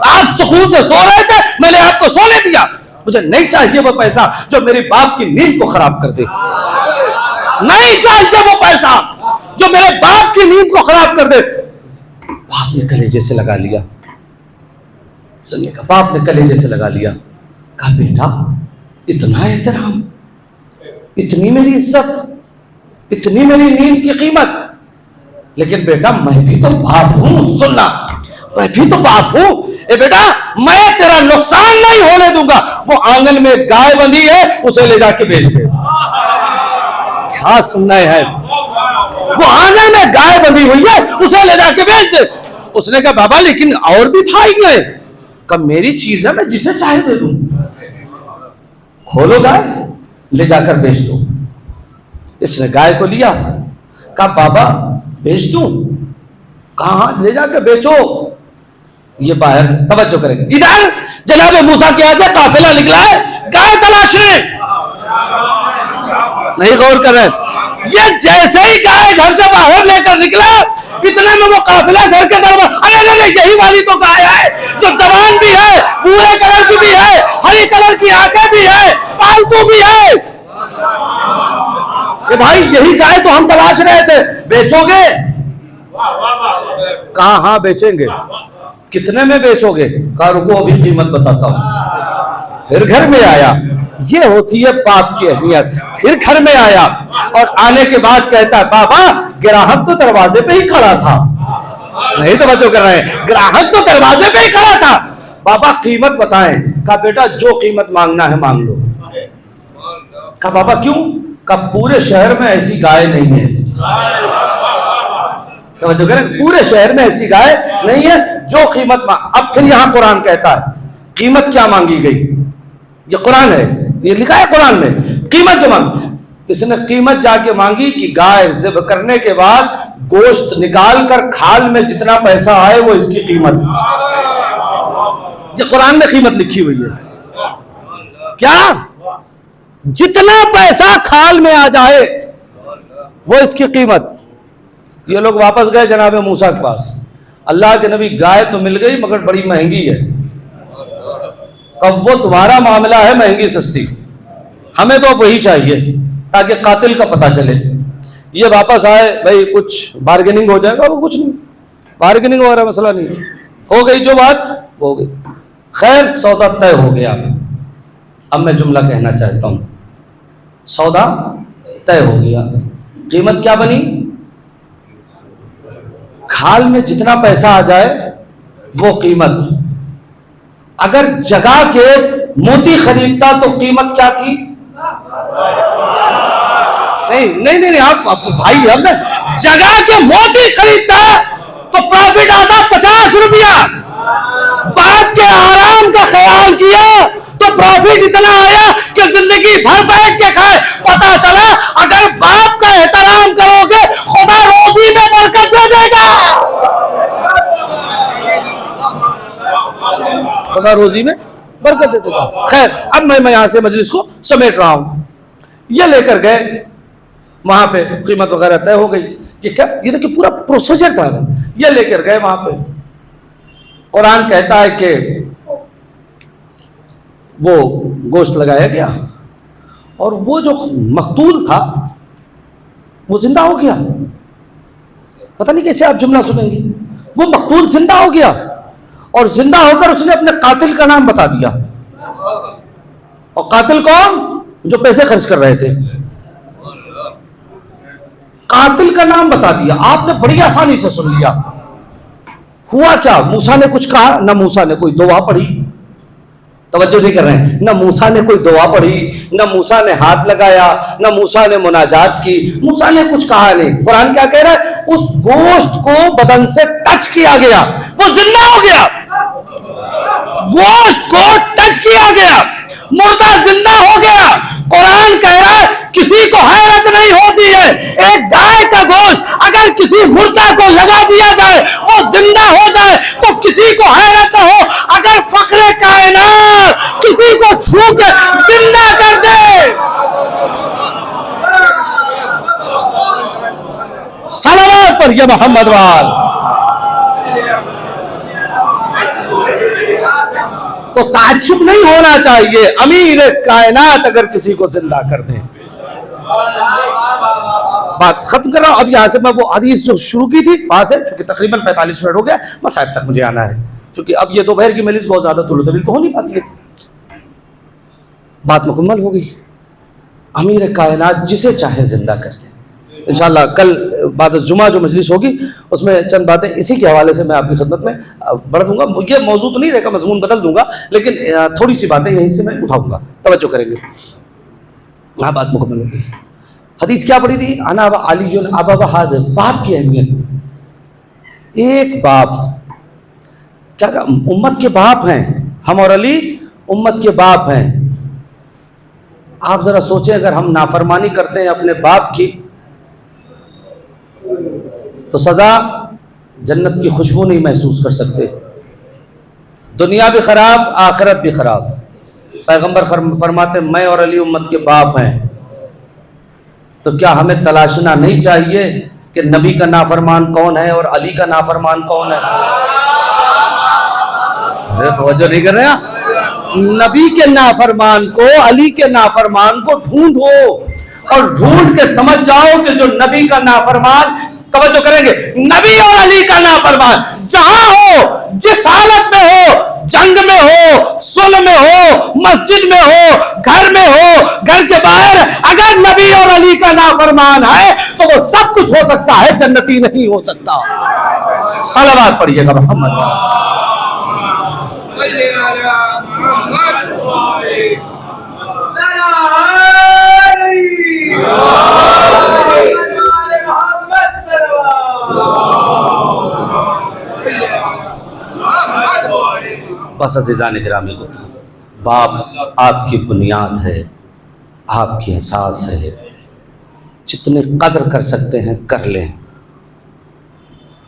Speaker 1: आप सुकून से सो रहे थे, मैंने आपको सोने दिया। मुझे नहीं चाहिए वो पैसा जो मेरे बाप की नींद को खराब कर दे। नहीं चाहिए वो पैसा जो मेरे बाप की नींद को खराब कर दे। बाप ने कलेजे से लगा लिया, सुनिएगा, बाप ने कलेजे से लगा लिया। कहा बेटा इतना एहतराम, इतनी मेरी इज्जत, इतनी मेरी नींद की कीमत, लेकिन बेटा मैं भी तो बाप हूं, सुनना, मैं भी तो बाप हूं। ए बेटा मैं तेरा नुकसान नहीं होने दूंगा। वो आंगन में गाय बंधी है, उसे ले जाके बेच दे। क्या सुनना है? वो आंगन में गाय बंधी हुई है, उसे ले जाके बेच दे। उसने कहा बाबा लेकिन और भी भाई गए। कब मेरी चीज है, मैं जिसे चाहे दे दूं। खोलो गाय, ले जाकर बेच दो। इसने गाय को लिया, कहा बाबा बेच दूं? कहा ले जाकर बेचो। ये बाहर तवज्जो करेंगे, इधर जनाब मूसा के यहाँ से काफिला निकला है गाय तलाशने, नहीं गौर कर रहे। ये जैसे ही गाय घर से बाहर लेकर निकला, इतने में वो काफिला घर के दरबार, अरे नहीं यही वाली तो गाय है जो जवान भी है, भूरे कलर की भी है, हरी कलर की आंखें भी है, पालतू भी है। ये भाई यही गाय तो हम तलाश रहे थे, बेचोगे? कहा हाँ बेचेंगे। कितने में बेचोगे? कहा रुको अभी कीमत बताता हूं। फिर घर में आया, ये होती है बाप की अहमियत। फिर घर में आया और आने के बाद कहता है बाबा ग्राहक तो दरवाजे पे ही खड़ा था। नहीं तो बच्चों कर रहे हैं, ग्राहक तो दरवाजे पे ही खड़ा था। बाबा कीमत बताएं। कहा बेटा जो कीमत मांगना है मांग लो। कहा बाबा क्यों? कहा पूरे शहर में ऐसी गाय नहीं है। तो बच्चों कह रहे हैं पूरे शहर में ऐसी गाय नहीं है जो कीमत मांग। अब फिर यहां कुरान कहता है कीमत क्या मांगी गई। ये कुरान है, ये लिखा है कुरान में, कीमत जो मांगी। इसने कीमत जाके मांगी कि गाय ज़िब करने के बाद गोश्त निकाल कर खाल में जितना पैसा आए वो इसकी कीमत। ये कुरान में कीमत लिखी हुई है। क्या? जितना पैसा खाल में आ जाए वो इसकी कीमत। ये लोग वापस गए जनाब मूसा के पास। अल्लाह के नबी गाय तो मिल गई मगर बड़ी महंगी है। कब वो तुम्हारा मामला है महंगी सस्ती, हमें तो वही चाहिए ताकि कातिल का पता चले। ये वापस आए, भाई कुछ बार्गेनिंग हो जाएगा? वो कुछ नहीं, बार्गेनिंग वगैरह मसला नहीं, हो गई जो बात हो गई। खैर सौदा तय हो गया। अब मैं जुमला कहना चाहता हूं, सौदा तय हो गया। कीमत क्या बनी? खाल में जितना पैसा आ जाए वो कीमत। अगर जगह के मोती खरीदता तो कीमत क्या थी? नहीं आप भाई, हमने जगह के मोती खरीदता तो प्रॉफिट आता 50 रुपया। बाप के आराम का ख्याल किया तो प्रॉफिट इतना आया कि जिंदगी भर बैठ के खाए। पता चला अगर बाप का एहतराम करोगे खुदा रोजी में बरकत दे देगा। खुदा रोजी में बरकत देता था। खैर, अब मैं यहाँ से मजलिस को समेट रहा हूँ। ये लेकर गए वहाँ पे, कीमत वगैरह तय हो गई। ये क्या, ये देखिए पूरा प्रोसीजर था। ये लेकर गए वहाँ पे। कुरान कहता है कि वो गोश्त लगाया गया और वो जो मकतूल था वो जिंदा हो गया। पता नहीं कैसे आप जुमला सुनेंगे। वो मकतूल जिंदा हो गया और जिंदा होकर उसने अपने कातिल का नाम बता दिया। और कातिल कौन? जो पैसे खर्च कर रहे थे। कातिल का नाम बता दिया। आपने बड़ी आसानी से सुन लिया। हुआ क्या? मूसा ने कुछ कहा ना, मूसा ने कोई दुआ पढ़ी। तवज्जो नहीं कर रहे हैं। न मूसा ने कोई दुआ पढ़ी, न मूसा ने हाथ लगाया, न मूसा ने मुनाजात की। मूसा ने कुछ कहा नहीं। कुरान क्या कह रहा है? उस गोश्त को बदन से टच किया गया, वो जिंदा हो गया। गोश्त को टच किया गया, मुर्दा जिंदा हो गया। कुरान कह रहा है किसी को हैरत नहीं होती है, एक गाय का गोश्त अगर किसी मुर्दा को लगा दिया जाए वो जिंदा हो जाए तो किसी को हैरत न हो अगर फखरे कायनात किसी को छू के जिंदा कर दे। सलावत पर ये मोहम्मद वाल। तो ताज्जुब नहीं होना चाहिए अमीर कायनात अगर किसी को जिंदा कर दे। बात खत्म कर रहा हूं। अब यहां से मैं वो हदीस जो शुरू की थी वहां से, क्योंकि तकरीबन 45 मिनट हो गया, मसाइब तक मुझे आना है, क्योंकि अब ये दोपहर की मजलिस बहुत ज्यादा तुलतविल तो हो नहीं पाती है। बात मुकम्मल हो गई। अमीर कायनात जिसे चाहे जिंदा कर दे। इंशाअल्लाह कल बाद जुमा जो मजलिस होगी उसमें चंद बातें इसी के हवाले से मैं आपकी खिदमत में बढ़ दूंगा। ये मौजूद तो नहीं रहेगा, मजमून बदल दूंगा, लेकिन थोड़ी सी बातें यहीं से मैं उठाऊंगा। तवज्जो करेंगे। हाँ, बात मुकम्मल हो गई। हदीस क्या पढ़ी थी? अना अली अबा हाज़िर। बाप की अहमियत। एक बाप, क्या कहा? उम्मत के बाप हैं हम, और अली उम्मत के बाप हैं। आप जरा सोचें, अगर हम नाफरमानी करते हैं अपने बाप की तो सजा जन्नत की खुशबू नहीं महसूस कर सकते। दुनिया भी खराब, आखिरत भी खराब। पैगंबर फरमाते मैं और अली उम्मत के बाप हैं। तो क्या हमें तलाशना नहीं चाहिए कि नबी का नाफरमान कौन है और अली का नाफरमान कौन है? अरे तवज्जो नहीं कर रहे हैं। नबी के नाफरमान को, अली के नाफरमान को ढूंढो और ढूंढ के समझ जाओ कि जो नबी का नाफरमान, तवज्जो करेंगे, नबी और अली का नाफरमान जहां हो, जिस हालत में हो, जंग में हो, सुलह में हो, मस्जिद में हो, घर में हो, घर के बाहर, अगर नबी और अली का नाफरमान है तो वो सब कुछ हो सकता है, जन्नती नहीं हो सकता। सलावत पढ़िएगा मोहम्मद। बस अज़ीज़ान गिरामी गुफ्तगू, बाप आपकी बुनियाद है, आपकी एहसास है। जितने कदर कर सकते हैं कर लें।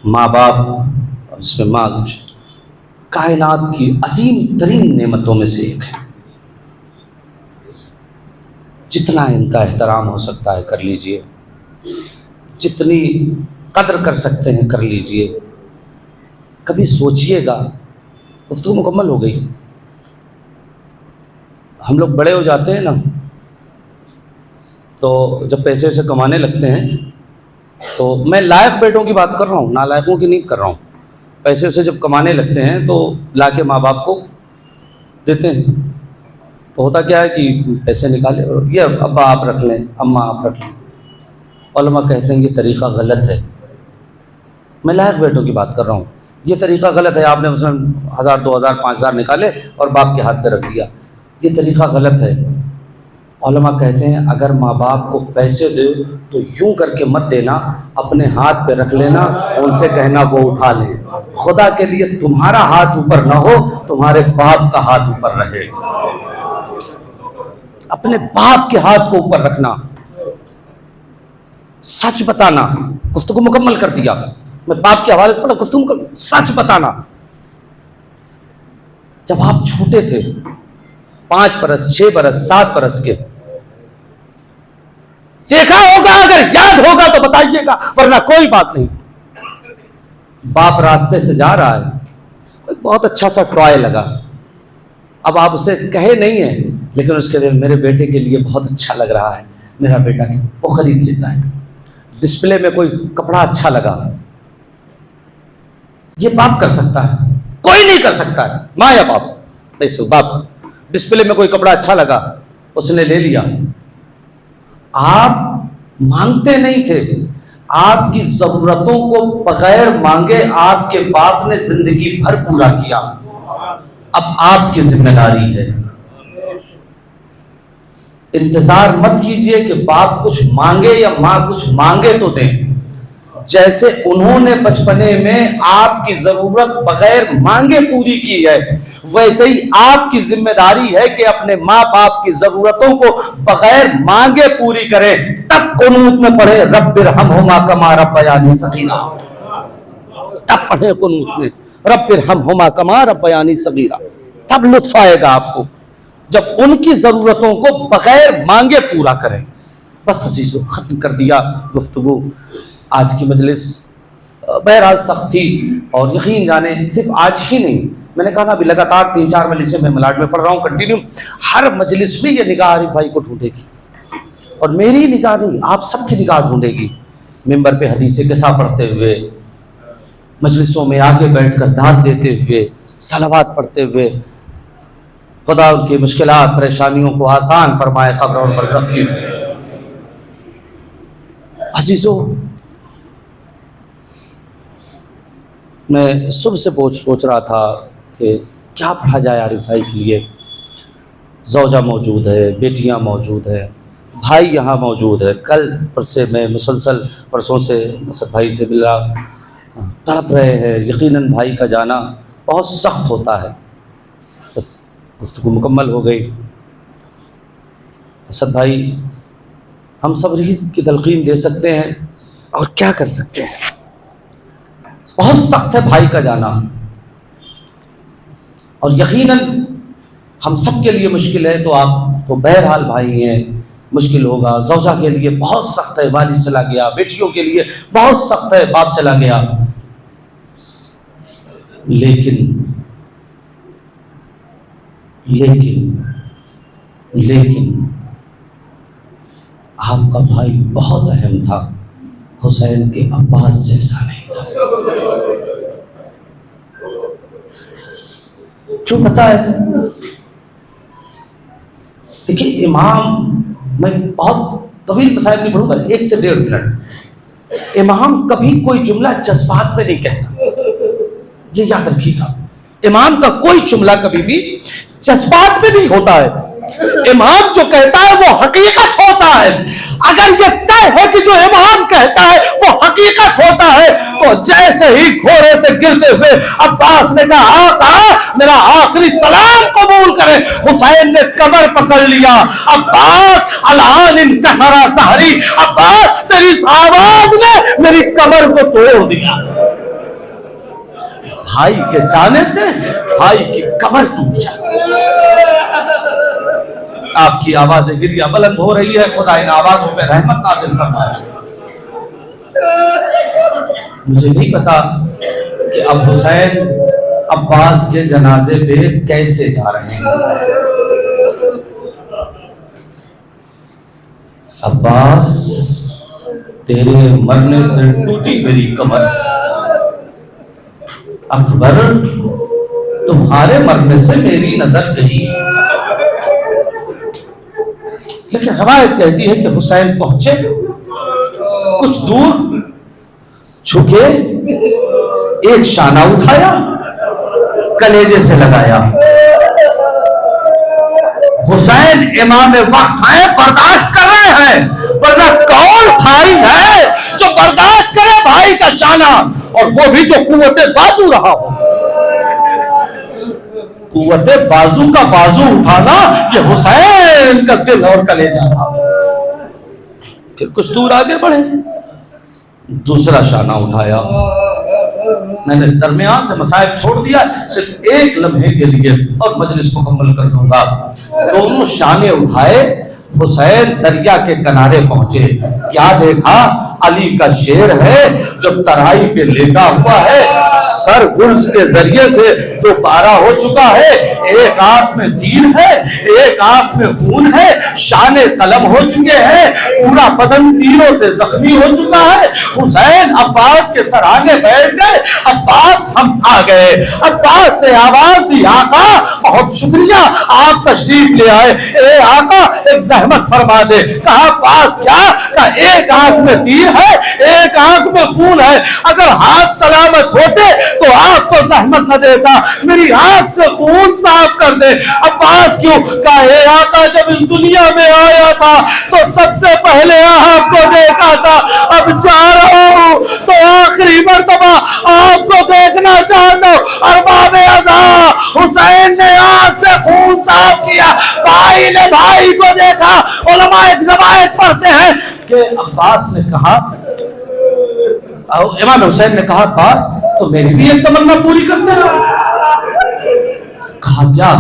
Speaker 1: माँ बाप, इसमें माँ कायनात की अजीम तरीन नेमतों में से एक है। जितना इनका एहतराम हो सकता है कर लीजिए, जितनी कदर कर सकते हैं कर लीजिए। कभी सोचिएगा, गुफ्तगू मुकम्मल हो गई। हम लोग बड़े हो जाते हैं ना, तो जब पैसे वैसे कमाने लगते हैं, तो मैं लायक बेटों की बात कर रहा हूँ, नालायकों की नहीं कर रहा हूँ। पैसे वैसे जब कमाने लगते हैं तो लाके माँ बाप को देते हैं। तो होता क्या है कि पैसे निकाले और ये अब्बा आप रख लें, अम्मा आप रख लें। उलमा कहते हैं ये तरीक़ा गलत है। मैं लायक बेटों की बात कर रहा हूँ। ये तरीक़ा गलत है। आपने मसलन 1000, 2000, 5000 निकाले और बाप के हाथ पे रख दिया, ये तरीक़ा गलत है। उलमा कहते हैं अगर माँ बाप को पैसे दो तो यूं करके मत देना, अपने हाथ पे रख लेना, उनसे कहना वो उठा लें। खुदा के लिए तुम्हारा हाथ ऊपर ना हो, तुम्हारे बाप का हाथ ऊपर रहे। अपने बाप के हाथ को ऊपर रखना, सच बताना। गुफ्तगू मुकम्मल कर दिया, मैं बाप के हवाले से पढ़ा, गुफ्तगू मुकम्मल। सच बताना, जब आप छोटे थे, 5 बरस, 6 बरस, 7 बरस के, देखा होगा, अगर याद होगा तो बताइएगा, वरना कोई बात नहीं। बाप रास्ते से जा रहा है, कोई बहुत अच्छा सा टॉय लगा, अब आप उसे कहे नहीं है, लेकिन उसके लिए मेरे बेटे के लिए बहुत अच्छा लग रहा है, मेरा बेटा वो खरीद लेता है। डिस्प्ले में कोई कपड़ा अच्छा लगा, ये बाप कर सकता है, कोई नहीं कर सकता है, माँ या बाप नहीं। सो बाप, डिस्प्ले में कोई कपड़ा अच्छा लगा, उसने ले लिया। आप मांगते नहीं थे, आपकी जरूरतों को बगैर मांगे आपके बाप ने जिंदगी भर पूरा किया। अब आपकी जिम्मेदारी है, इंतजार मत कीजिए कि बाप कुछ मांगे या मां कुछ मांगे तो दें। जैसे उन्होंने बचपने में आपकी जरूरत बगैर मांगे पूरी की है, वैसे ही आपकी जिम्मेदारी है कि अपने माँ बाप की जरूरतों को बगैर मांगे पूरी करें। तब कुनूत में पढ़े रब्बिरहमहुमा कमा रब्बयानी सगीरा, तब पढ़े कुनूत में रब्बिरहमहुमा कमा रब्बयानी सगीरा, तब लुत्फ आएगा आपको, जब उनकी जरूरतों को बगैर मांगे पूरा करें। बस अजीजों, खत्म कर दिया गुफ्तगू। आज की मजलिस बहरहाल सख्त थी, और यकीन जाने सिर्फ आज ही नहीं, मैंने कहा ना अभी लगातार 3-4 मजलिसें मैं मिलाट में पढ़ रहा हूँ कंटिन्यू, हर मजलिस में ये निगाह आरिफ भाई को ढूंढेगी, और मेरी निगाह नहीं, आप सबकी निगाह ढूंढेगी। मिंबर पे हदीसे किसा पढ़ते हुए, मजलिसों में आगे बैठकर दाद देते हुए, सलावात पढ़ते हुए, खुदा उनकी मुश्किलात परेशानियों को आसान फरमाए कब्र और बरज़ख की। अजीजों, मैं सुबह से सोच रहा था कि क्या पढ़ा जाए आरिफ भाई के लिए। ज़ौजा मौजूद है, बेटियां मौजूद है, भाई यहाँ मौजूद है। कल से मैं मुसलसल परसों से असद भाई से मिला, तड़प रहे हैं। यकीनन भाई का जाना बहुत सख्त होता है। बस गुफ्तगू मुकम्मल हो गई। असद भाई, हम सब्र की तलकीन दे सकते हैं और क्या कर सकते हैं। बहुत सख्त है भाई का जाना, और यकीनन हम सब के लिए मुश्किल है, तो आप तो बहरहाल भाई हैं, मुश्किल होगा। ज़ौजा के लिए बहुत सख्त है, वालिद चला गया। बेटियों के लिए बहुत सख्त है, बाप चला गया। लेकिन आपका भाई बहुत अहम था, हुसैन के अब्बास जैसा नहीं था। क्यों पता है? देखिए इमाम, मैं बहुत तवील मसाइल नहीं पढ़ूंगा, 1 से 1.5 मिनट। इमाम कभी कोई जुमला जज्बात में नहीं कहता, ये याद रखिएगा। इमाम का कोई जुमला कभी भी जज्बात में नहीं होता है। इमाम जो कहता है वो हकीकत होता है। अगर ये तय है कि जो इमाम कहता है वो हकीकत होता है, तो जैसे ही घोड़े से गिरते हुए अब्बास ने कहा आका मेरा आखिरी सलाम कबूल करे, हुसैन ने कमर पकड़ लिया। अब्बास अलान इंकसरा सहरी, अब्बास तेरी इस आवाज ने मेरी कमर को तोड़ दिया। भाई के जाने से भाई की कमर टूट जाती है। आपकी आवाजें गिरिया बुलंद हो रही है, खुदा इन आवाजों पे रहमत नाज़िल फरमाए। मुझे नहीं पता कि अब हुसैन अब्बास के जनाजे पे कैसे जा रहे हैं। अब्बास तेरे मरने से टूटी मेरी कमर, अकबर तुम्हारे मरने से मेरी नजर गई। लेकिन रवायत कहती है कि हुसैन पहुंचे, कुछ दूर झुके, एक शाना उठाया, कलेजे से लगाया। हुसैन इमाम वक्त है, बर्दाश्त कर रहे हैं, वरना कौन भाई है जो बर्दाश्त करे भाई का शाना, और वो भी जो कुव्वते बाजू रहा हो। कुव्वते बाजू का बाजू उठाना ये हुसैन का दिल और कलेजा था। फिर कुछ दूर आगे बढ़े, दूसरा शाना उठाया, मैंने दरमियान से मसाइब छोड़ दिया, सिर्फ एक लम्हे के लिए और मजलिस मुकम्मल कर दूंगा। दोनों शाने उठाए, हुसैन दरिया के किनारे पहुंचे। क्या देखा? अली का शेर है जो तराई पे लेटा हुआ है, सर गुर्ज के जरिए से दोबारा हो चुका है, एक आंख में तीर है, एक आंख में खून है, शाने तलब हो चुके हैं, पूरा बदन तीरों से जख्मी हो चुका है। हुसैन अब्बास के सराहने बैठ गए। अब्बास हम आ गए। अब्बास ने आवाज दी, आका बहुत शुक्रिया, आप तशरीफ ले आए। ए आका एक जहमत फरमा दे। कहा अब्बास क्या? कहा एक आंख में तीर है, एक आंख में खून है, अगर हाथ सलामत होते तो आपको जहमत न देता, मेरी आंख से खून साफ कर दे। अब्बास क्यों? कहा हे आका जब इस दुनिया में आया था तो सबसे पहले आपको देखा था, अब जा रहा हूं तो आखिरी मर्तबा आपको देखना चाहता हूं। अरबाब अज़ा हुसैन ने आंख से खून साफ किया, भाई ने भाई को देखा। उलमा एक रवायत पढ़ते हैं कि अब्बास ने कहा, इमाम हुसैन ने कहा अब्बास तो मेरी भी एक तमन्ना पूरी करते रहो। कहा क्या?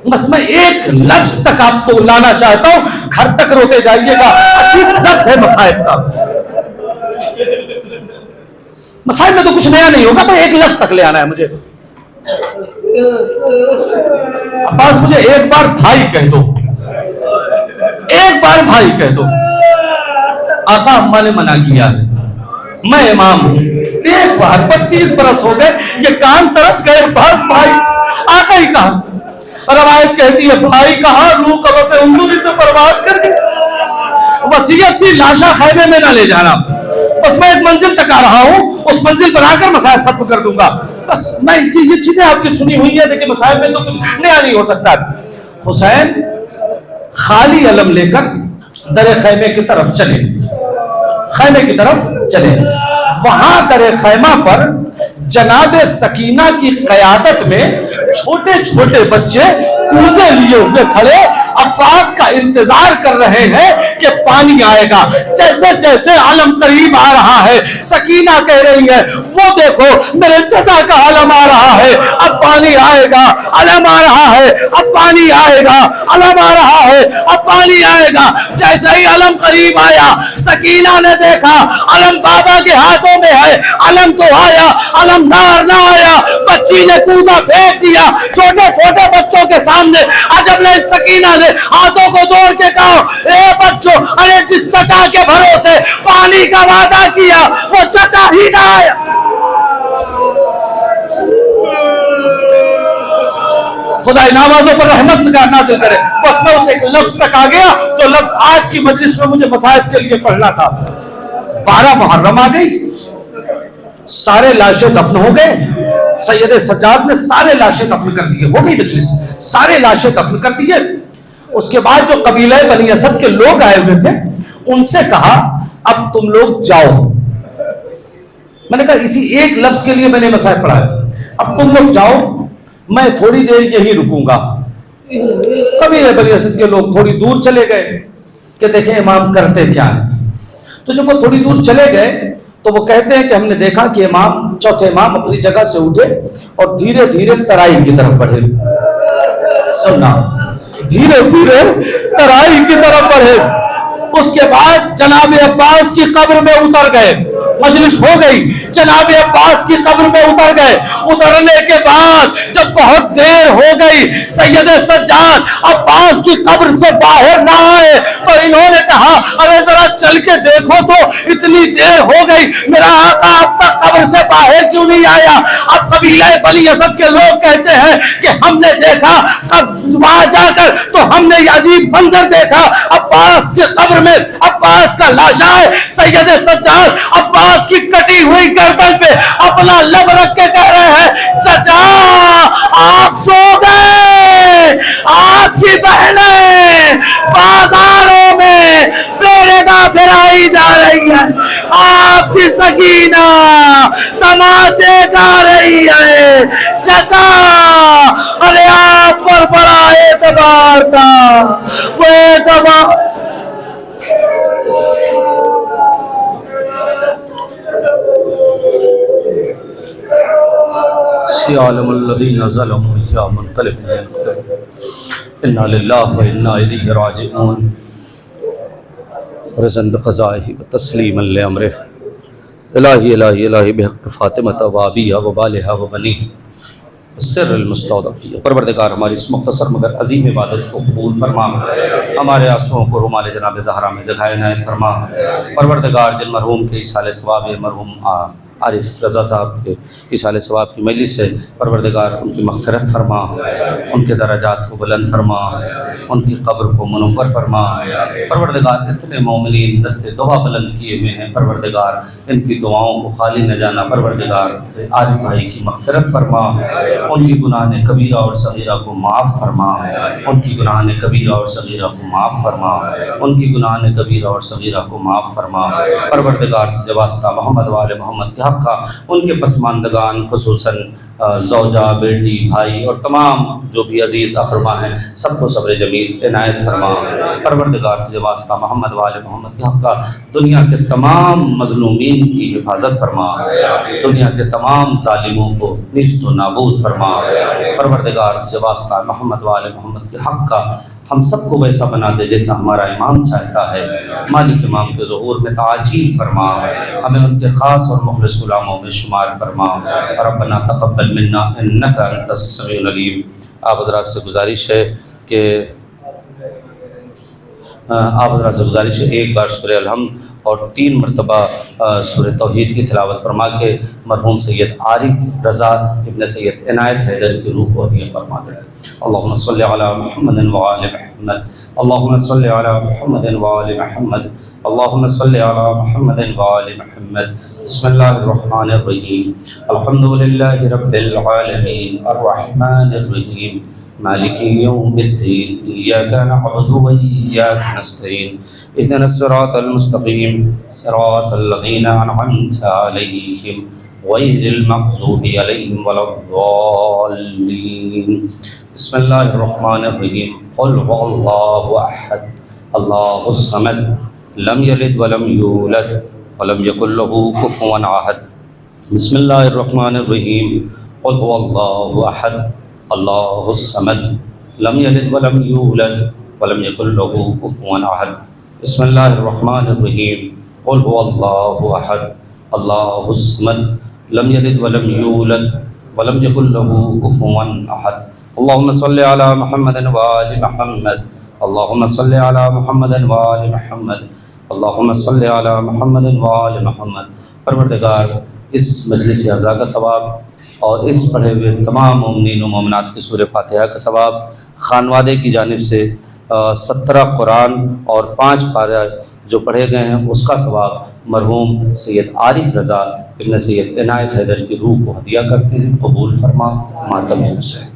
Speaker 1: बस मैं एक लफ्ज तक आपको लाना चाहता हूं, घर तक रोते जाइएगा। अजीब लफ्ज है मसाइब का। मसाइब में तो कुछ नया नहीं होगा, पर एक लफ्ज तक ले आना है मुझे। अब्बास मुझे एक बार भाई कह दो, एक बार भाई कह दो। आका अम्मा ने मना किया है, मैं इमाम हूं। एक बार 32 बरस हो गए, ये कान तरस गए, बस भाई आका ही कहा। रवायत कहती है भाई कहा, रूह कब्र से उंगली से परवाज कर गई। वसीयत थी लाशा खैमे में ना ले जाना, बस मैं एक मंजिल तक आ रहा हूं, उस मंजिल पर आकर मसाइब खत्म कर दूंगा। बस मैं ये चीजें आपकी सुनी हुई है, देखिए मसाइब में तो कुछ नया नहीं हो सकता। हुसैन खाली अलम लेकर दरे खैमे की तरफ चले, खैमे की तरफ चले। वहां दरे खैमा पर जनाबे सकीना की कयादत में छोटे छोटे बच्चे कूजे लिए हुए खड़े अब्बास का इंतजार कर रहे हैं कि पानी आएगा। जैसे जैसे आलम करीब आ रहा है, सकीना कह रही है वो देखो मेरे चचा का आलम आ रहा है, अब पानी आएगा, आलम आ रहा है, अब पानी आएगा, आलम आ रहा है, अब पानी आएगा। जैसे ही आलम करीब आया, सकीना ने देखा आलम बाबा के हाथों में है, आलम तो आया, आलमदार ना आया। बच्ची ने कूजा फेंक दिया छोटे छोटे बच्चों के सामने। अजब ने सकीना ने हाथों को जोड़ के कहा, ए बच्चों, अरे जिस चचा के भरोसे पानी का वादा किया वो चचा ही ना आया। खुदा इन आवाजों पर रहमत का नाज़िल करे। बस मैं उस एक लफ्ज तक आ गया जो लफ्ज आज की मजलिस में मुझे मसाइब के लिए पढ़ना था। 12 मुहर्रम आ गई, सारे लाशें दफन हो गए। सैयद सज्जाद ने सारे लाशें दफन कर दिए, हो गई मजलिस, सारे लाशें दफन कर दिए। उसके बाद जो कबीले बनी असद के लोग आए हुए थे उनसे कहा अब तुम लोग जाओ। मैंने कहा इसी एक लफ्ज के लिए मैंने मसाइब पढ़ा है, अब तुम लोग जाओ, मैं थोड़ी देर यहीं रुकूंगा। कबीले बनी असद के लोग थोड़ी दूर चले गए कि देखें इमाम करते क्या है। तो जब वो थोड़ी दूर चले गए तो वो कहते हैं कि हमने देखा कि इमाम, चौथे इमाम अपनी जगह से उठे और धीरे धीरे तराई की तरफ बढ़े। सुनना, धीरे धीरे तराई की तरफ बढ़े। उसके बाद जनाब अब्बास की कब्र में उतर गए। मजलिस हो गई, जनाब अब्बास की कब्र में उतर गए। उतरने के बाद जब बहुत देर हो गई, सैयद सज्जाद अब्बास की कब्र से बाहर ना आए तो इन्होंने कहा अरे जरा चल के देखो तो, इतनी देर हो गई, मेरा आका अब तक कब्र से बाहर क्यों नहीं आया। अब कबीले बनी असद के लोग कहते हैं कि हमने देखा, वहां जाकर तो हमने अजीब मंजर देखा। अब्बास की कब्र में अब्बास का लाशा है। सैयद सज्जाद अब्बास की कटी हुई गर्दन पे अपना लब रख के कह रहे हैं चचा आप सो गए, आपकी बहनें बाजारों में बेरेगा फिराई जा रही है, आपकी सकीना तमाचे गा रही है। चचा अरे आप पर बड़ा एतबार था, वो एतबार सियालमुल्लज़ीना ज़लमू या मुनक़लिबुन इन्ना लिल्लाहि व इन्ना इलैहि राजिऊन रज़न बिक़ज़ाइहि व तस्लीमन लिअम्रिहि इलाही इलाही इलाही बिहक़्क़ि फ़ातिमत व अबीहा व बालिहा व बनीहा सिर्रुल मुस्तौदफ़ी। परवरदिगार हमारी इस मुख्तसर मगर अज़ीम इबादत को कबूल फरमा, हमारे आंसुओं को रुमाल जनाब ज़हरा में जगह इनायत फरमा। परवरदिगार जिन मरहूम के इसाले सवाब मरहूम आरिफ रज़ा साहब के इसाले सवाब की मजलिस है, परवरदिगार उनकी मग़फ़िरत फरमा, उनके दराजात को बुलंद फरमा, उनकी कब्र को मुनव्वर फरमा। परवरदिगार इतने मोमिनीन दस्ते दुआ बुलंद किए हुए हैं, परवरदिगार इनकी दुआओं को खाली न जाना। परवरदिगार आरिफ भाई की मग़फ़िरत फरमा, उनकी गुनाह कबीरा और सगीरा को माफ़ फरमा, उनकी गुनाह कबीरा और सगीरा को माफ़ फरमा, उनकी गुनाह कबीरा और सगीरा को माफ़ फरमा। परवरदिगार तुझे वास्ता मोहम्मद वाले मोहम्मद के हक़ का उनके पसमानदगान खुसूसन ज़ौजा, बेटी, भाई और तमाम जो भी अज़ीज़ अक़रबा हैं सबको सब्र जमील इनायत फरमा। परवरदिगार तुझे वास्ता मोहम्मद वाले मोहम्मद के हक़ का दुनिया के तमाम मज़लूमीन की हिफाजत फरमा, दुनिया के तमाम ज़ालिमों को निस्त व नाबूद फरमा। परवरदिगार तुझे वास्ता मोहम्मद वाले मोहम्मद के हक़ का हम सबको वैसा बना दे जैसा हमारा इमाम चाहता है। मालिक इमाम के ज़ुहूर में ताजील फरमा, हमें उनके ख़ास और मुख़लिस ग़ुलामों में शुमार फरमा। रब्बना तक़ब्बल मिन्ना इन्नका अंतस समीउल अलीम। आप हज़रात से गुजारिश है कि एक बार सूरह अलहम्द और 3 मरतबा सूरह तौहीद की तिलावत फरमा के मरहूम सैयद आरिफ रज़ा इब्न सैयद इनायत हैदर की रूह को हदीया फरमा दें। अल्लाहुम्मा सल्लि अला मुहम्मदिन व आलि मुहम्मद, अल्लाहुम्मा सल्लि अला मुहम्मदिन व आलि मुहम्मद, अल्लाहुम्मा सल्लि अला मुहम्मदिन व आलि मुहम्मद। बिस्मिल्लाहिर रहमानिर रहीम। अल्हम्दुलिल्लाहि रब्बिल आलमीन अर्रहमानिर रहीम मालिकी यौमिद्दीन इय्याका नअबुदु व इय्याका नस्तईन इहदिनस सिरातल मुस्तक़ीम सिरातल लज़ीना अनअमता अलैहिम गैरिल मग़दूबि अलैहिम वलद्दाल्लीन। बिस्मिल्लाहिर रहमानिर रहीम। क़ुल हुवल्लाहु अहद अल्लाहुस समद लम यलिद व लम यूलद व लम यकुल लहू कुफुवन अहद। बिस्मिल्लाहिर रहमानिर रहीम। क़ुल हुवल्लाहु अहद अल्लाहुस समद लम यलिद व लम यूलद व लम यकुल लहू कुफुवन अहद। बिस्मिल्लाहिर रहमानिर रहीम। क़ुल हुवल्लाहु अहद अल्लाहुस समद लम यलिद व लम यूलद व लम यकुल लहू कुफुवन अहद। अल्लाहुम्मा सल्लि अला मुहम्मदिन व आलि मुहम्मद, अल्लाहुम्मा सल्लि अला मुहम्मदिन व आलि मुहम्मद, अल्लाहुम्मा सल्लि अला मुहम्मदिन व आलि मुहम्मद। परवरदिगार इस मजलिस अज़ा का सवाब और इस पढ़े हुए तमाम मोमिनीन व मोमिनात की सूरह फातिहा का सवाब, खानवादे की जानिब से 17 कुरान और 5 पारा जो पढ़े गए हैं उसका सवाब मरहूम सैयद आरिफ रज़ा इब्न सैयद इनायत हैदर की रूह को हदिया करते हैं। कबूल फरमा, मातम हुसैन।